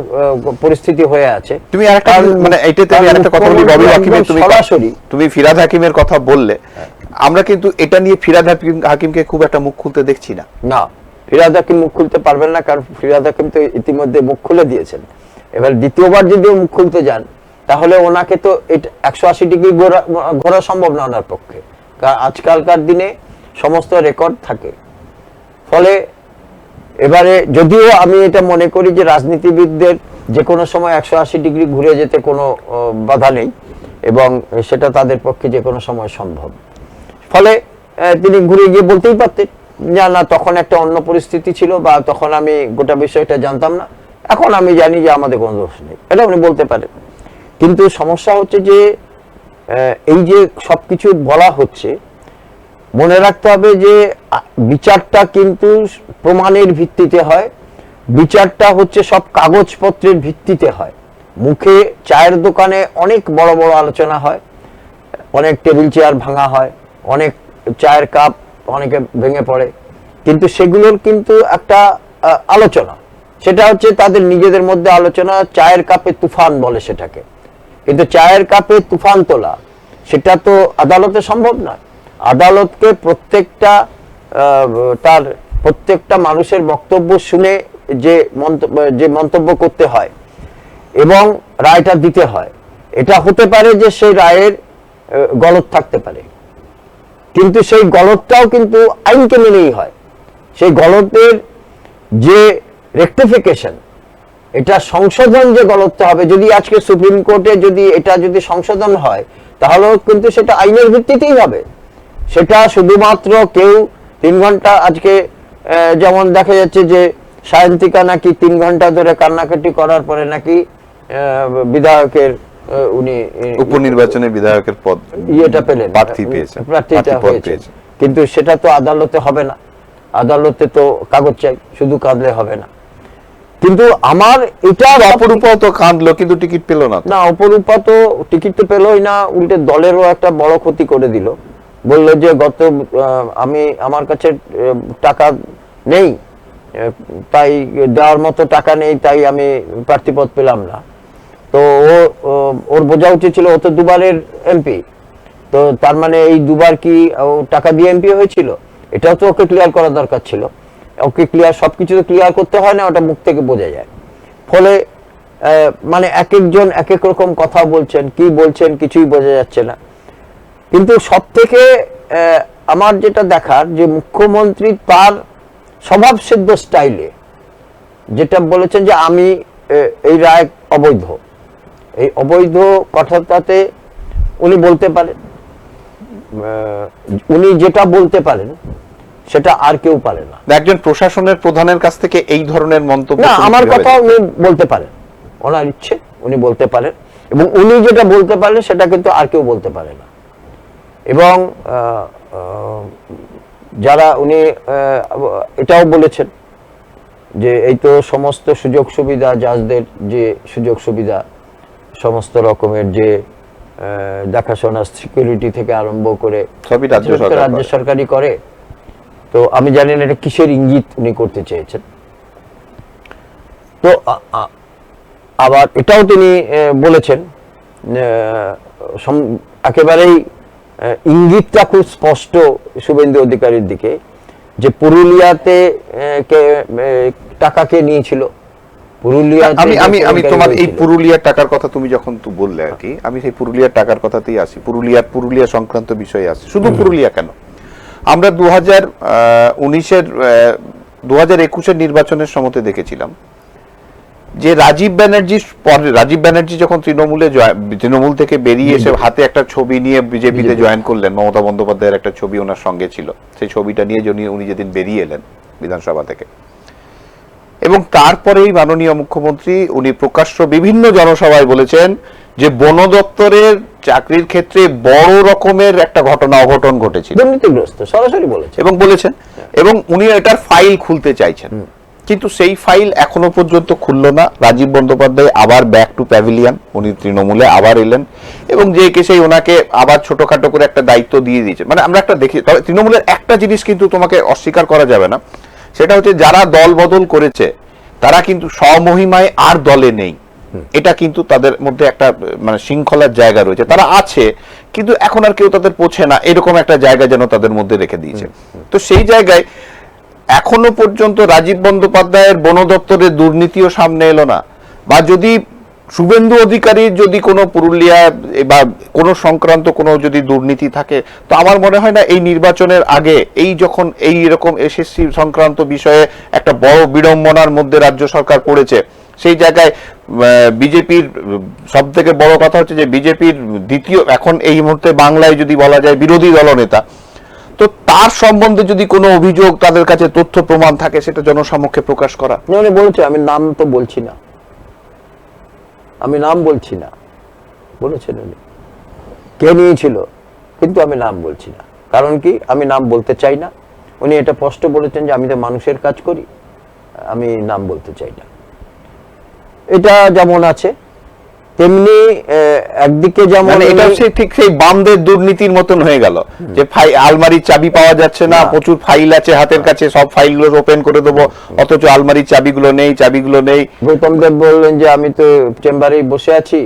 পরিস্থিতি হয়ে আছে। তুমি আরেকটা মানে এইটাতে আমি আরেকটা কথা বলি, ববি হাকিমের তুমি ফিরহাদ হাকিমের কথা বললে, আমরা কিন্তু এটা নিয়ে ফিরহাদ হাকিমকে খুব একটা মুখ খুলতে দেখছি না। না, ফিরহাদ হাকিম মুখ খুলতে পারবেন না, কারণ ফিরহাদ হাকিম তো ইতিমধ্যে মুখ খুলে দিয়েছেন। এবার দ্বিতীয়বার যদি মুখ খুলতে যান তাহলে ওনাকে তো 180 ডিগ্রি ঘোরা সম্ভব না ওনার পক্ষে, কারণ আজকালকার দিনে সমস্ত রেকর্ড থাকে। ফলে এবারে যদিও আমি এটা মনে করি যে রাজনীতিবিদদের যে কোনো সময় 180 ডিগ্রি ঘুরে যেতে কোনো বাধা নেই, এবং সেটা তাদের পক্ষে যে কোনো সময় সম্ভব। ফলে তিনি ঘুরে গিয়ে বলতেই পারতেন যে না তখন একটা অন্য পরিস্থিতি ছিল, বা তখন আমি গোটা বিষয়টা জানতাম না, এখন আমি জানি যে আমাদের কোনো দোষ নেই, এটা উনি বলতে পারেন। কিন্তু সমস্যা হচ্ছে যে এই যে সবকিছু বলা হচ্ছে, মনে রাখতে হবে যে বিচারটা কিন্তু প্রমাণের ভিত্তিতে হয়, বিচারটা হচ্ছে সব কাগজপত্রের ভিত্তিতে হয়। মুখে চায়ের দোকানে অনেক বড় বড় আলোচনা হয়, অনেক টেবিল চেয়ার ভাঙা হয়, অনেক চায়ের কাপ অনেকে ভেঙে পড়ে, কিন্তু সেগুলোর কিন্তু একটা আলোচনা, সেটা হচ্ছে তাদের নিজেদের মধ্যে আলোচনা। চায়ের কাপে তুফান বলে সেটাকে, কিন্তু চায়ের কাপে তুফান তোলা সেটা তো আদালতে সম্ভব নয়। আদালতকে প্রত্যেকটা মানুষের বক্তব্য শুনে যে মন্তব্য করতে হয় এবং রায়টা দিতে হয়। এটা হতে পারে যে সেই রায়ের গলদ থাকতে পারে, কিন্তু সেই গলদটাও কিন্তু আইনকে মেনেই হয়। সেই গলদের যে রেকটিফিকেশন, এটা সংশোধন যে গলদটা হবে, যদি আজকে সুপ্রিম কোর্টে যদি সংশোধন হয় তাহলে কিন্তু সেটা আইনের ভিত্তিতেই হবে। সেটা শুধুমাত্র কেউ 3 ঘন্টা, আজকে যেমন দেখা যাচ্ছে যে সায়ন্তিকা নাকি 3 ঘন্টা ধরে কান্নাকাটি করার পরে নাকি বিধায়কের উনি উপনির্বাচনে বিধায়কের পদ পেলেন, প্রার্থীটা হয়েছে, কিন্তু সেটা তো আদালতে হবে না। আদালতে তো কাগজ চাই, শুধু কাঁদলে হবে না। কিন্তু আমার এটা অপরূপা তো কাঁদলো কিন্তু টিকিট পেল না। না, অপরূপা তো টিকিট তো পেলই না, উল্টে দলেরও একটা বড় ক্ষতি করে দিল। বললো যে আমার কাছে টাকা নেই, তাই দেওয়ার মতো টাকা নেই, তাই আমি প্রার্থীপদ পেলাম না। তো ওর বোঝা উচিত ছিল, ও তো দুবারের এমপি, তো তার মানে এই দুবার কি ও টাকা দিয়ে এমপি হয়েছিল? এটাও তো ওকে ক্লিয়ার করা দরকার ছিল। ওকে ক্লিয়ার, সবকিছু তো ক্লিয়ার করতে হয় না, ওটা মুখ থেকে বোঝা যায়। ফলে মানে এক একজন এক এক রকম কথা বলছেন, কি বলছেন কিছুই বোঝা যাচ্ছে না। কিন্তু সব থেকে আমার যেটা দেখার, যে মুখ্যমন্ত্রী তার স্বভাব সিদ্ধ স্টাইলে যেটা বলেছেন যে আমি এই রায় অবৈধ, এই অবৈধ কথাটাতে উনি বলতে পারেন, উনি যেটা বলতে পারেন সেটা আর কেউ পারে না। একজন প্রশাসনের প্রধানের কাছ থেকে এই ধরনের মন্তব্য, না, আমার কথা উনি বলতে পারেন, ওনার ইচ্ছে উনি বলতে পারেন, এবং উনি যেটা বলতে পারেন সেটা কিন্তু আর কেউ বলতে পারে না। এবং যারা উনি এটাও বলেছেন যে এই তো সমস্ত সুযোগ সুবিধা, জাজদের যে সুযোগ সুবিধা, সমস্ত রকমের যে দেখাশোনা, সিকিউরিটি থেকে আরম্ভ করে সবই রাজ্য সরকারই করে। তো আমি জানি না এটা কিসের ইঙ্গিত উনি করতে চেয়েছেন। তো আবার এটাও তিনি বলেছেন, একেবারেই ইঙ্গিতটা খুব স্পষ্ট শুভেন্দু অধিকারীর দিকে, যে পুরুলিয়াতে টাকা কে নিয়েছিল, আমি তোমার এই পুরুলিয়ার টাকার কথা তুমি যখন বললে আর কি, আমি সেই পুরুলিয়ার টাকার কথাতেই আসি, পুরুলিয়া সংক্রান্ত বিষয়ে আসি। শুধু পুরুলিয়া কেন, আমরা 2019-এর নির্বাচনের সময়তে দেখেছিলাম যে রাজীব ব্যানার্জি যখন তৃণমূল থেকে বেরিয়ে এসে হাতে একটা ছবি নিয়ে বিজেপিতে জয়েন করলেন, মমতা বন্দ্যোপাধ্যায়ের একটা ছবি ওনার সঙ্গে ছিল, সেই ছবিটা নিয়ে উনি যেদিন বেরিয়ে এলেন বিধানসভা থেকে, এবং তারপরেই মাননীয় মুখ্যমন্ত্রী উনি প্রকাশ্য বিভিন্ন জনসভায় বলেছেন যে বন দপ্তরের চাকরির ক্ষেত্রে বড় রকমের একটা অঘটন ঘটেছিল, দুর্নীতিগ্রস্ত, সরাসরি বলেছেন এবং উনি এটার ফাইল খুলতে চাইছেন। কিন্তু সেই ফাইল এখনো পর্যন্ত খুলল না। রাজীব বন্দ্যোপাধ্যায় আবার ব্যাক টু প্যাভিলিয়ন, উনি তৃণমূলে আবার এলেন, এবং যে কেসেই ওনাকে আবার ছোটখাটো করে একটা দায়িত্ব দিয়ে দিয়েছে। মানে আমরা একটা দেখি, তবে তৃণমূলের একটা জিনিস কিন্তু তোমাকে অস্বীকার করা যাবে না, সেটা হচ্ছে যারা দল বদল করেছে তারা কিন্তু স্বমহিমায় আর দলে নেই। এটা কিন্তু তাদের মধ্যে একটা মানে শৃঙ্খলার জায়গা রয়েছে, তারা আছে কিন্তু এখন আর কেউ তাদের পোছে না, এরকম একটা জায়গা যেন তাদের মধ্যে রেখে দিয়েছে। তো সেই জায়গায় এখনো পর্যন্ত রাজীব বন্দ্যোপাধ্যায়ের বন দপ্তরের দুর্নীতিও সামনে এলো না, বা যদি শুভেন্দু অধিকারীর যদি কোনো পুরুলিয়া বা কোনো সংক্রান্ত কোনো যদি দুর্নীতি থাকে, তো আমার মনে হয় না এই নির্বাচনের আগে যখন এই এরকম এসএসসি সংক্রান্ত বিষয়ে একটা বড় বিড়ম্বনার মধ্যে রাজ্য সরকার পড়েছে, সেই জায়গায় বিজেপির সব থেকে বড় কথা হচ্ছে যে বিজেপির দ্বিতীয় এখন এই মুহূর্তে বাংলায় যদি বলা যায় বিরোধী দলনেতা, তো তার সম্বন্ধে যদি কোনো অভিযোগ তাদের কাছে তথ্য প্রমাণ থাকে সেটা জনসমক্ষে প্রকাশ করা। বলেছে আমি নাম তো বলছি না, আমি নাম বলছি না বলেছেন উনি, কে নিয়েছিল, কিন্তু আমি নাম বলছি না। কারণ কি, আমি নাম বলতে চাই না। উনি এটা স্পষ্ট বলেছেন যে আমি তো মানুষের কাজ করি, আমি নাম বলতে চাই না। এটা যেমন আছে তেমনি একদিকে যেমন এটা ঠিক সেই বামদের দুর্নীতির মতন হয়ে গেল, যে আলমারির চাবি পাওয়া যাচ্ছে না, প্রচুর ফাইল আছে হাতের কাছে, সব ফাইলগুলো ওপেন করে দেবো, অথচ আলমারির চাবিগুলো নেই। গৌতম দেব বললেন যে আমি তো চেম্বারেই বসে আছি,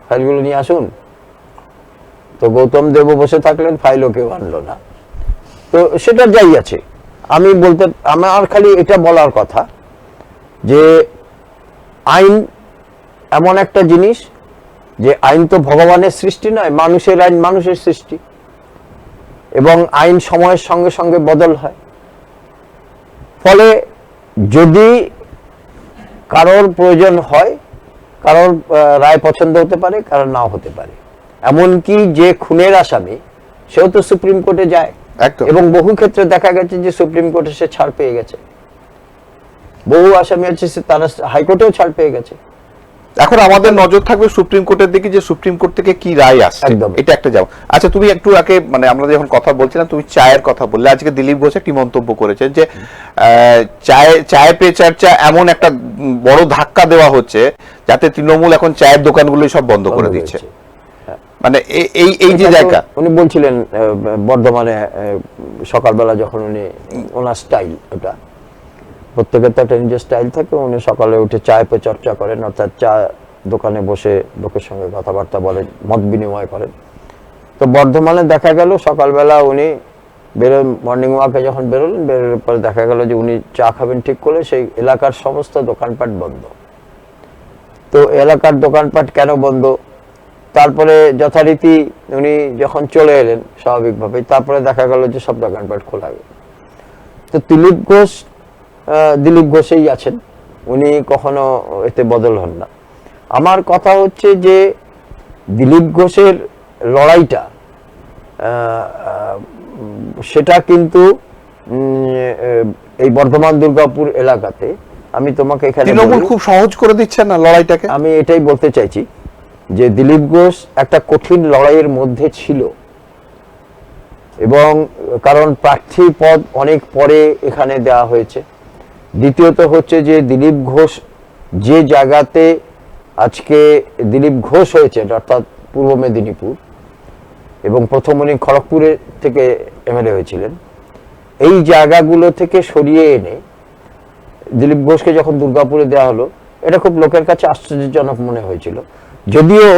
ফাইলগুলো নিয়ে আসুন। তো গৌতম দেব বসে থাকলেন, ফাইলও কেউ আনলো না। তো সেটা যাই আছে, আমার খালি এটা বলার কথা যে আইন এমন একটা জিনিস, যে আইন তো ভগবানের সৃষ্টি নয়, মানুষের আইন মানুষের সৃষ্টি, এবং আইন সময়ের সঙ্গে সঙ্গে বদল হয়। ফলে যদি কারোর প্রয়োজন হয়, কারোর রায় পছন্দ হতে পারে, কারোর নাও হতে পারে। এমনকি যে খুনের আসামি সেও তো সুপ্রিম কোর্টে যায়, এবং বহু ক্ষেত্রে দেখা গেছে যে সুপ্রিম কোর্টে সে ছাড় পেয়ে গেছে, বহু আসামি আছে তারা হাইকোর্টেও ছাড় পেয়ে গেছে। এখন আমাদের নজর থাকবে সুপ্রিম কোর্টের দিকে, যে সুপ্রিম কোর্ট থেকে কি রায় আসছে, এটা একটা যাও। আচ্ছা, তুমি একটু আগে মানে আমরা যখন কথা বলছিলাম তুমি চায়ের কথা বললে, আজকে দিলীপ ঘোষ একটি মন্তব্য করেছেন যে চায় পে চর্চা এমন একটা বড় ধাক্কা দেওয়া হচ্ছে যাতে তৃণমূল এখন চায়ের দোকানগুলো সব বন্ধ করে দিচ্ছে। মানে এই যে জায়গা উনি বলছিলেন বর্ধমানে সকালবেলা যখন উনি ওনার স্টাইল, ওটা প্রত্যেকের তো একটা নিজের স্টাইল থাকে, উনি সকালে উঠে চায় পে চর্চা করেন, অর্থাৎ চা দোকানে বসে লোকের সঙ্গে কথাবার্তা বলেন, মত বিনিময় করেন। তো বর্ধমানে দেখা গেল সকালবেলা উনি মর্নিং ওয়াকে যখন বেরোলেন, বেরোনোর পরে দেখা গেল যে উনি চা খাবেন ঠিক করলে সেই এলাকার সমস্ত দোকানপাট বন্ধ। তো এলাকার দোকানপাট কেন বন্ধ, তারপরে যথারীতি উনি যখন চলে এলেন স্বাভাবিকভাবে, তারপরে দেখা গেল যে সব দোকানপাট খোলা গেল। তো দিলীপ ঘোষই আছেন, উনি কখনো এতে বদল হন না। আমার কথা হচ্ছে যে দিলীপ ঘোষের লড়াইটা সেটা কিন্তু এই বর্ধমান দুর্গাপুর এলাকাতে, আমি তোমাকে এখানে তৃণমূল খুব সহজ করে দিচ্ছে না লড়াইটাকে। আমি এটাই বলতে চাইছি যে দিলীপ ঘোষ একটা কঠিন লড়াইয়ের মধ্যে ছিল, এবং কারণ প্রার্থী পদ অনেক পরে এখানে দেওয়া হয়েছে। দ্বিতীয়ত হচ্ছে যে দিলীপ ঘোষ যে জায়গাতে আজকে দিলীপ ঘোষ হয়েছে, অর্থাৎ পূর্ব মেদিনীপুর, এবং প্রথম উনি খড়গপুরে থেকে এমএলএ হয়েছিলেন, এই জায়গাগুলো থেকে সরিয়ে এনে দিলীপ ঘোষকে যখন দুর্গাপুরে দেওয়া হলো, এটা খুব লোকের কাছে আশ্চর্যজনক মনে হয়েছিল। যদিও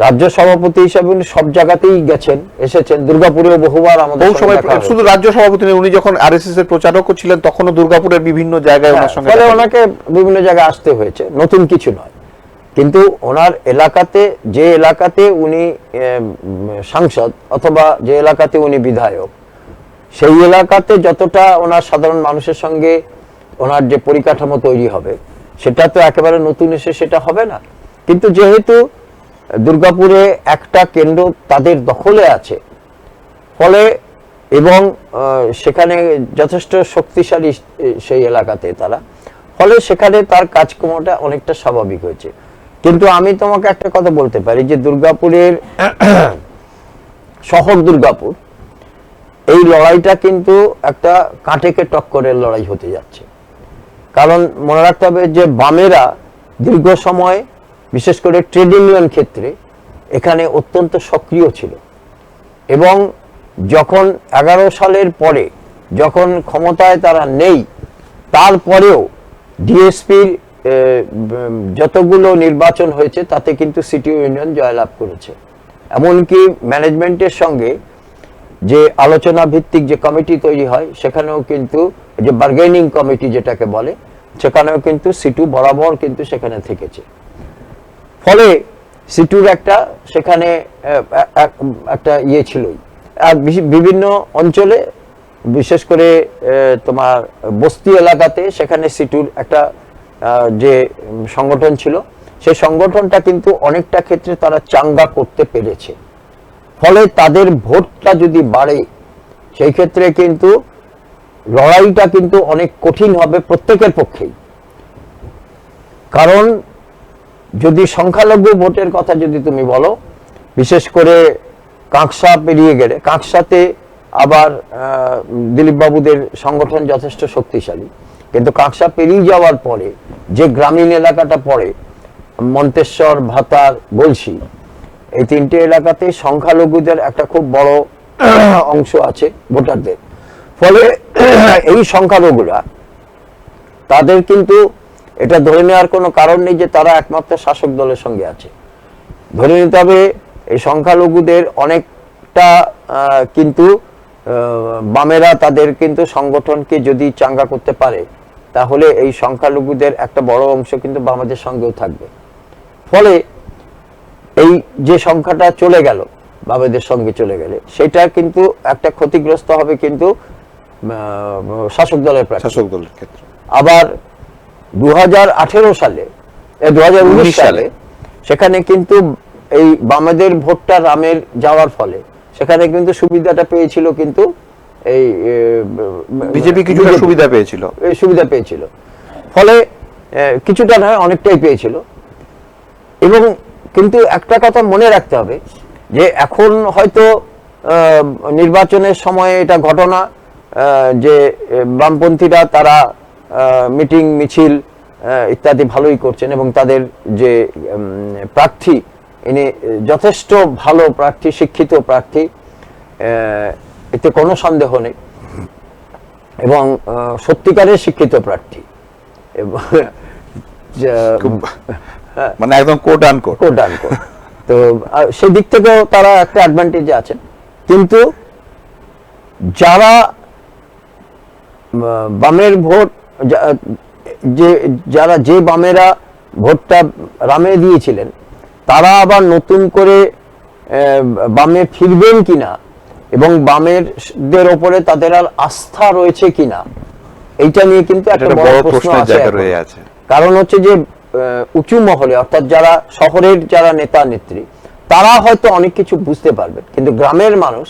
রাজ্য সভাপতি হিসাবে উনি সব জায়গাতেই গেছেন, এসেছেন, দুর্গাপুরেও বহুবার আমাদের সময় শুধু রাজ্য সভাপতি নয়, উনি যখন আরএসএস এর প্রচারকও ছিলেন তখনও দুর্গাপুরের বিভিন্ন জায়গায় ওনার সঙ্গে ফলে ওনাকে বিভিন্ন জায়গায় আসতে হয়েছে, নতুন কিছু নয়। কিন্তু ওনার এলাকাতে, যে এলাকাতে উনি সাংসদ অথবা যে এলাকাতে উনি বিধায়ক, সেই এলাকাতে যতটা ওনার সাধারণ মানুষের সঙ্গে ওনার যে পরিকাঠামো তৈরি হবে, সেটা তো একেবারে নতুন এসে সেটা হবে না। কিন্তু যেহেতু দুর্গাপুরে একটা কেন্দ্র তাদের দখলে আছে, ফলে এবং সেখানে যথেষ্ট শক্তিশালী সেই এলাকাতে তারা, ফলে সেখানে তার কাজকর্মটা অনেকটা স্বাভাবিক হয়েছে। কিন্তু আমি তোমাকে একটা কথা বলতে পারি যে দুর্গাপুরের শহর দুর্গাপুর, এই লড়াইটা কিন্তু একটা কাঁটেকে টক্করের লড়াই হতে যাচ্ছে। কারণ মনে রাখতে হবে যে বামেরা দীর্ঘ সময়, বিশেষ করে ট্রেড ইউনিয়ন ক্ষেত্রে, এখানে অত্যন্ত সক্রিয় ছিল, এবং যখন 11 সালের পরে যখন ক্ষমতায় তারা নেই, তারপরেও ডিএসপির যতগুলো নির্বাচন হয়েছে তাতে কিন্তু সিটি ইউনিয়ন জয়লাভ করেছে। এমনকি ম্যানেজমেন্টের সঙ্গে যে আলোচনা ভিত্তিক যে কমিটি তৈরি হয়, সেখানেও কিন্তু যে বার্গেনিং কমিটি যেটাকে বলে, সেখানেও কিন্তু সিটু বরাবর কিন্তু সেখানে থেকেছে। ফলে সিটুর একটা সেখানে একটা ইয়ে ছিলই। আর বিভিন্ন অঞ্চলে, বিশেষ করে তোমার বস্তি এলাকাতে, সেখানে সিটুর একটা যে সংগঠন ছিল, সেই সংগঠনটা কিন্তু অনেকটা ক্ষেত্রে তারা চাঙ্গা করতে পেরেছে। ফলে তাদের ভোটটা যদি বাড়ে, সেই ক্ষেত্রে কিন্তু লড়াইটা কিন্তু অনেক কঠিন হবে প্রত্যেকের পক্ষেই। কারণ যদি সংখ্যালঘু ভোটের কথা যদি তুমি বলো, বিশেষ করে কাঁকসা পেরিয়ে গেলে, কাঁকসাতে আবার দিলীপ বাবুদের সংগঠন যথেষ্ট শক্তিশালী, কিন্তু কাঁকসা পেরিয়ে যাওয়ার পরে যে গ্রামীণ এলাকাটা পড়ে, মন্তেশ্বর, ভাতার, গলসি, এই তিনটে এলাকাতে সংখ্যালঘুদের একটা খুব বড় অংশ আছে ভোটারদের। ফলে এই সংখ্যালঘুরা, তাদের কিন্তু এটা ধরে নেওয়ার কোনো কারণ নেই যে তারা একমাত্র শাসক দলের সঙ্গে আছে। ধরে নিতে হবে এই সংখ্যালঘুদের অনেকটা কিন্তু বামেরা তাদের কিন্তু সংগঠনকে যদি চাঙ্গা করতে পারে, তাহলে এই সংখ্যালঘুদের একটা বড় অংশ কিন্তু বামেদের সঙ্গেও থাকবে। ফলে এই যে সংখ্যাটা চলে গেল বামেদের সঙ্গে চলে গেলে, সেটা কিন্তু একটা ক্ষতিগ্রস্ত হবে কিন্তু শাসক দলের ক্ষেত্রে। আবার 2018 সালে, 2019 সালে সেখানে কিন্তু এই বামেদের ভোটটা রামের যাওয়ার ফলে সেখানে কিন্তু সুবিধাটা পেয়েছিল, কিন্তু এই বিজেপি কিছুটা সুবিধা পেয়েছিল। ফলে কিছুটা নয়, অনেকটাই পেয়েছিল। এবং কিন্তু একটা কথা মনে রাখতে হবে যে এখন হয়তো নির্বাচনের সময় এটা ঘটনা যে বামপন্থীরা তারা মিটিং, মিছিল ইত্যাদি ভালোই করছেন, এবং তাদের যে প্রার্থী, ইনি যথেষ্ট ভালো প্রার্থী, শিক্ষিত প্রার্থী, এতে কোনো সন্দেহ নেই, এবং সত্যিকারের শিক্ষিত প্রার্থী, মানে একদম কোট আনকোট। তো সেদিক থেকেও তারা একটা অ্যাডভান্টেজে আছেন। কিন্তু যারা বামের ভোট, যারা যে বামেরা ভোটটা রামে দিয়েছিলেন, তারা আবার নতুন করে বামে ফিরবেন কিনা এবং বামেরদের ওপরে তাদের আর আস্থা রয়েছে কিনা, এইটা নিয়ে কিন্তু একটা বড় প্রশ্ন আছে। কারণ হচ্ছে যে উঁচু মহলে, অর্থাৎ যারা শহরের যারা নেতা নেত্রী, তারা হয়তো অনেক কিছু বুঝতে পারবেন, কিন্তু গ্রামের মানুষ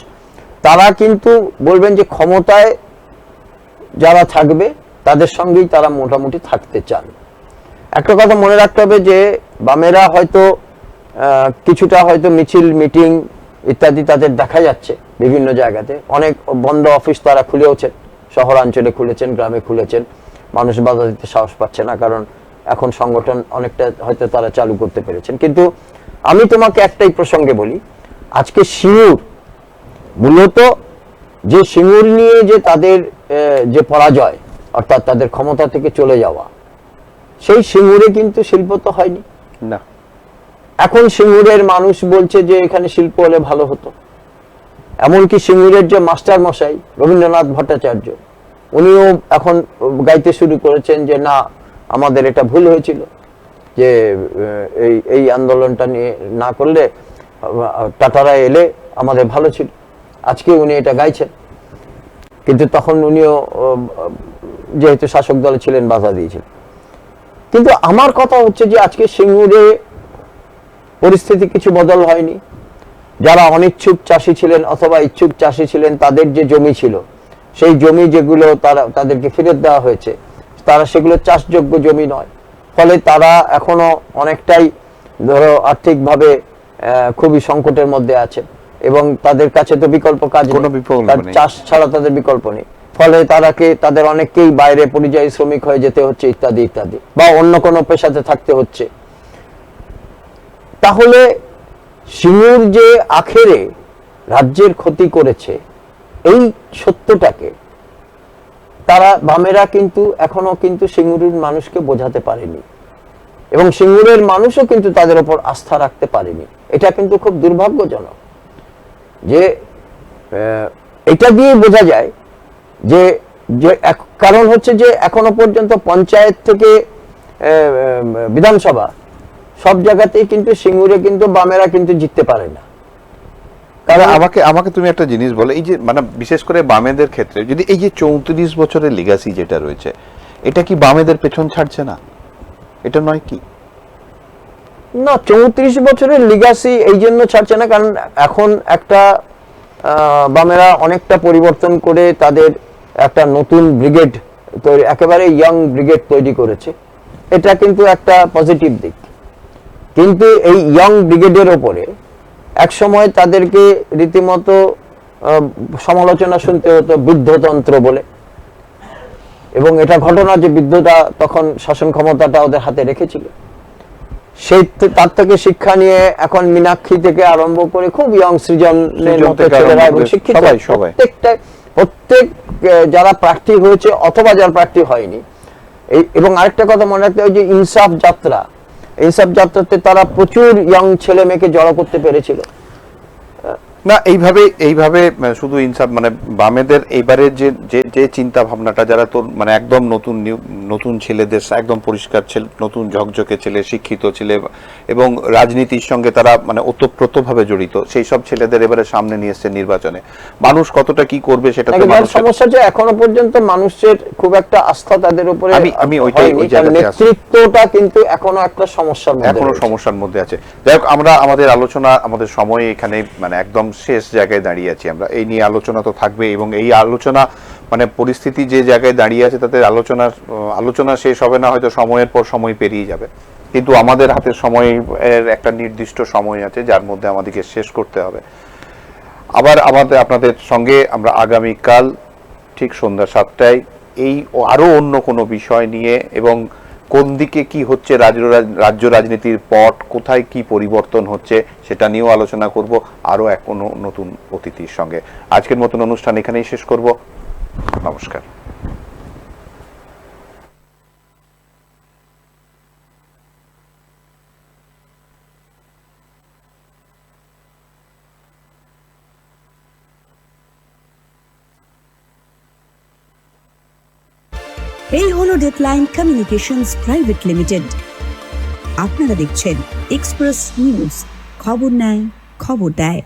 তারা কিন্তু বলবেন যে ক্ষমতায় যারা থাকবে তাদের সঙ্গেই তারা মোটামুটি থাকতে চান। একটা কথা মনে রাখতে হবে যে বামেরা হয়তো কিছুটা হয়তো মিছিল, মিটিং ইত্যাদি তাদের দেখা যাচ্ছে বিভিন্ন জায়গাতে, অনেক বন্ধ অফিস তারা খুলেওছেন, শহরাঞ্চলে খুলেছেন, গ্রামে খুলেছেন, মানুষ বাধা দিতে সাহস পাচ্ছে না, কারণ এখন সংগঠন অনেকটা হয়তো তারা চালু করতে পেরেছেন। কিন্তু আমি তোমাকে একটাই প্রসঙ্গে বলি, আজকে সিঙ্গুর, মূলত যে সিঙ্গুর নিয়ে যে তাদের যে পরাজয়, অর্থাৎ তাদের ক্ষমতা থেকে চলে যাওয়া, সেই সিঙ্গুরে কিন্তু শিল্প তো হয়নি না। এখন সিঙ্গুরের মানুষ বলছে যে এখানে শিল্প হলে ভালো হতো। এমনকি সিঙ্গুরের যে মাস্টার মশাই রবীন্দ্রনাথ ভট্টাচার্য, উনিও এখন গাইতে শুরু করেছেন যে না, আমাদের এটা ভুল হয়েছিল, যে এই আন্দোলনটা নিয়ে না করলে, টাটারা এলে আমাদের ভালো ছিল। আজকে উনি এটা গাইছেন, কিন্তু তখন উনিও যেহেতু শাসক দলে ছিলেন বাধা দিয়েছিলেন। কিন্তু আমার কথা হচ্ছে যে আজকে সিঙ্গুরে পরিস্থিতি কিছু বদল হয়নি। যারা অনিচ্ছুক চাষি ছিলেন অথবা ইচ্ছুক চাষি ছিলেন, তাদের যে জমি ছিল, সেই জমি যেগুলো তাদেরকে ফেরত দেওয়া হয়েছে, তারা সেগুলো চাষযোগ্য জমি নয়। ফলে তারা এখনো অনেকটাই ধরো আর্থিকভাবে খুবই সংকটের মধ্যে আছে, এবং তাদের কাছে তো বিকল্প কাজ নেই, চাষ ছাড়া তাদের বিকল্প নেই। ফলে তাদের অনেককেই বাইরে পরিযায়ী শ্রমিক হয়ে যেতে হচ্ছে, ইত্যাদি ইত্যাদি, বা অন্য কোনো পেশাতে থাকতে হচ্ছে। তাহলে সিঙ্গুর যে আখেরে রাজ্যের ক্ষতি করেছে, এই সত্যটাকে তারা বামেরা কিন্তু এখনো কিন্তু সিঙ্গুরের মানুষকে বোঝাতে পারেনি, এবং সিঙ্গুরের মানুষও কিন্তু তাদের উপর আস্থা রাখতে পারেনি। এটা কিন্তু খুব দুর্ভাগ্যজনক। যে এটা দিয়ে বোঝা যায় যে কারণ হচ্ছে যে এখনো পর্যন্ত পঞ্চায়েত থেকে বিধানসভা সব জায়গাতেই কিন্তু সিঙ্গুরে কিন্তু বামেরা কিন্তু জিততে পারে না। কারণ আমাকে তুমি একটা জিনিস বলো, এই যে মানে বিশেষ করে বামেদের ক্ষেত্রে যদি এই যে 34 বছরের লিগ্যাসি যেটা রয়েছে, এটা কি বামেদের পেছন ছাড়ছে না? এটা নয় কি? না, 34 বছরের লিগ্যাসি এই জন্য ছাড়ছে না, কারণ এখন একটা বামেরা অনেকটা পরিবর্তন করে তাদের একটা নতুন ব্রিগেড তৈরি, একেবারে ইয়ং ব্রিগেড তৈরি করেছে। এটা কিন্তু একটা পজিটিভ দিক। কিন্তু এই ইয়ং ব্রিগেডের ওপরে এক সময় তাদেরকে রীতিমতো সমালোচনা শুনতে হতো বৃদ্ধতন্ত্র বলে, এবং এটা ঘটনা যে বৃদ্ধতা তখন শাসন ক্ষমতাটা ওদের হাতে রেখেছিল। সেই তার থেকে শিক্ষা নিয়ে এখন মীনাক্ষী থেকে আরম্ভ করে খুব ইয়ং সৃজনের মতো ছেলেরা এবং শিক্ষিত প্রত্যেক যারা প্রার্থী হয়েছে অথবা যারা প্রার্থী হয়নি। এবং আরেকটা কথা মনে রাখতে হবে যে ইনসাফ যাত্রাতে তারা প্রচুর ইয়ং ছেলে মেয়েকে জড়ো করতে পেরেছিল না। এইভাবে শুধু ইনসাফ মানে বামেদের এইবারে যে চিন্তা ভাবনাটা, যারা তোর মানে একদম নতুন ছেলেদের, একদম পরিষ্কার ছেলে, নতুন ঝকঝকে ছেলে, শিক্ষিত ছেলে এবং রাজনীতির সঙ্গে তারা মানে ওতপ্রোতভাবে জড়িত, সেই সব ছেলেদের এবারে সামনে নিয়ে এসছে নির্বাচনে। মানুষ কতটা কি করবে সেটা তো সমস্যা, যে এখনো পর্যন্ত মানুষের খুব একটা আস্থা তাদের উপরে, আমি ওই নেতৃত্বটা কিন্তু এখনো একটা সমস্যার মধ্যে আছে। যাই হোক, আমরা আমাদের আলোচনা, আমাদের সময় এখানে মানে একদম শেষ জায়গায় দাঁড়িয়ে আছি। আমরা এই নিয়ে আলোচনা তো থাকবে, এবং এই আলোচনা মানে পরিস্থিতি যে জায়গায় দাঁড়িয়ে আছে তাতে আলোচনা শেষ হবে না, হয়তো সময়ের পর সময় পেরিয়ে যাবে। কিন্তু আমাদের হাতে সময়ের একটা নির্দিষ্ট সময় আছে যার মধ্যে আমাদেরকে শেষ করতে হবে। আবার আপনাদের সঙ্গে আমরা আগামীকাল ঠিক সন্ধ্যা 7টায় এই আরো অন্য কোনো বিষয় নিয়ে, এবং কোন দিকে কি হচ্ছে রাজ্য রাজনীতির পট, কোথায় কি পরিবর্তন হচ্ছে সেটা নিয়েও আলোচনা করব আরো এক কোনো নতুন অতিথির সঙ্গে। আজকের মতন অনুষ্ঠান এখানেই শেষ করব। নমস্কার। এই হলো ডেডলাইন কমিউনিকেশনস প্রাইভেট লিমিটেড। আপনারা দেখছেন এক্সপ্রেস নিউজ, খবর নেয় খবর দেয়।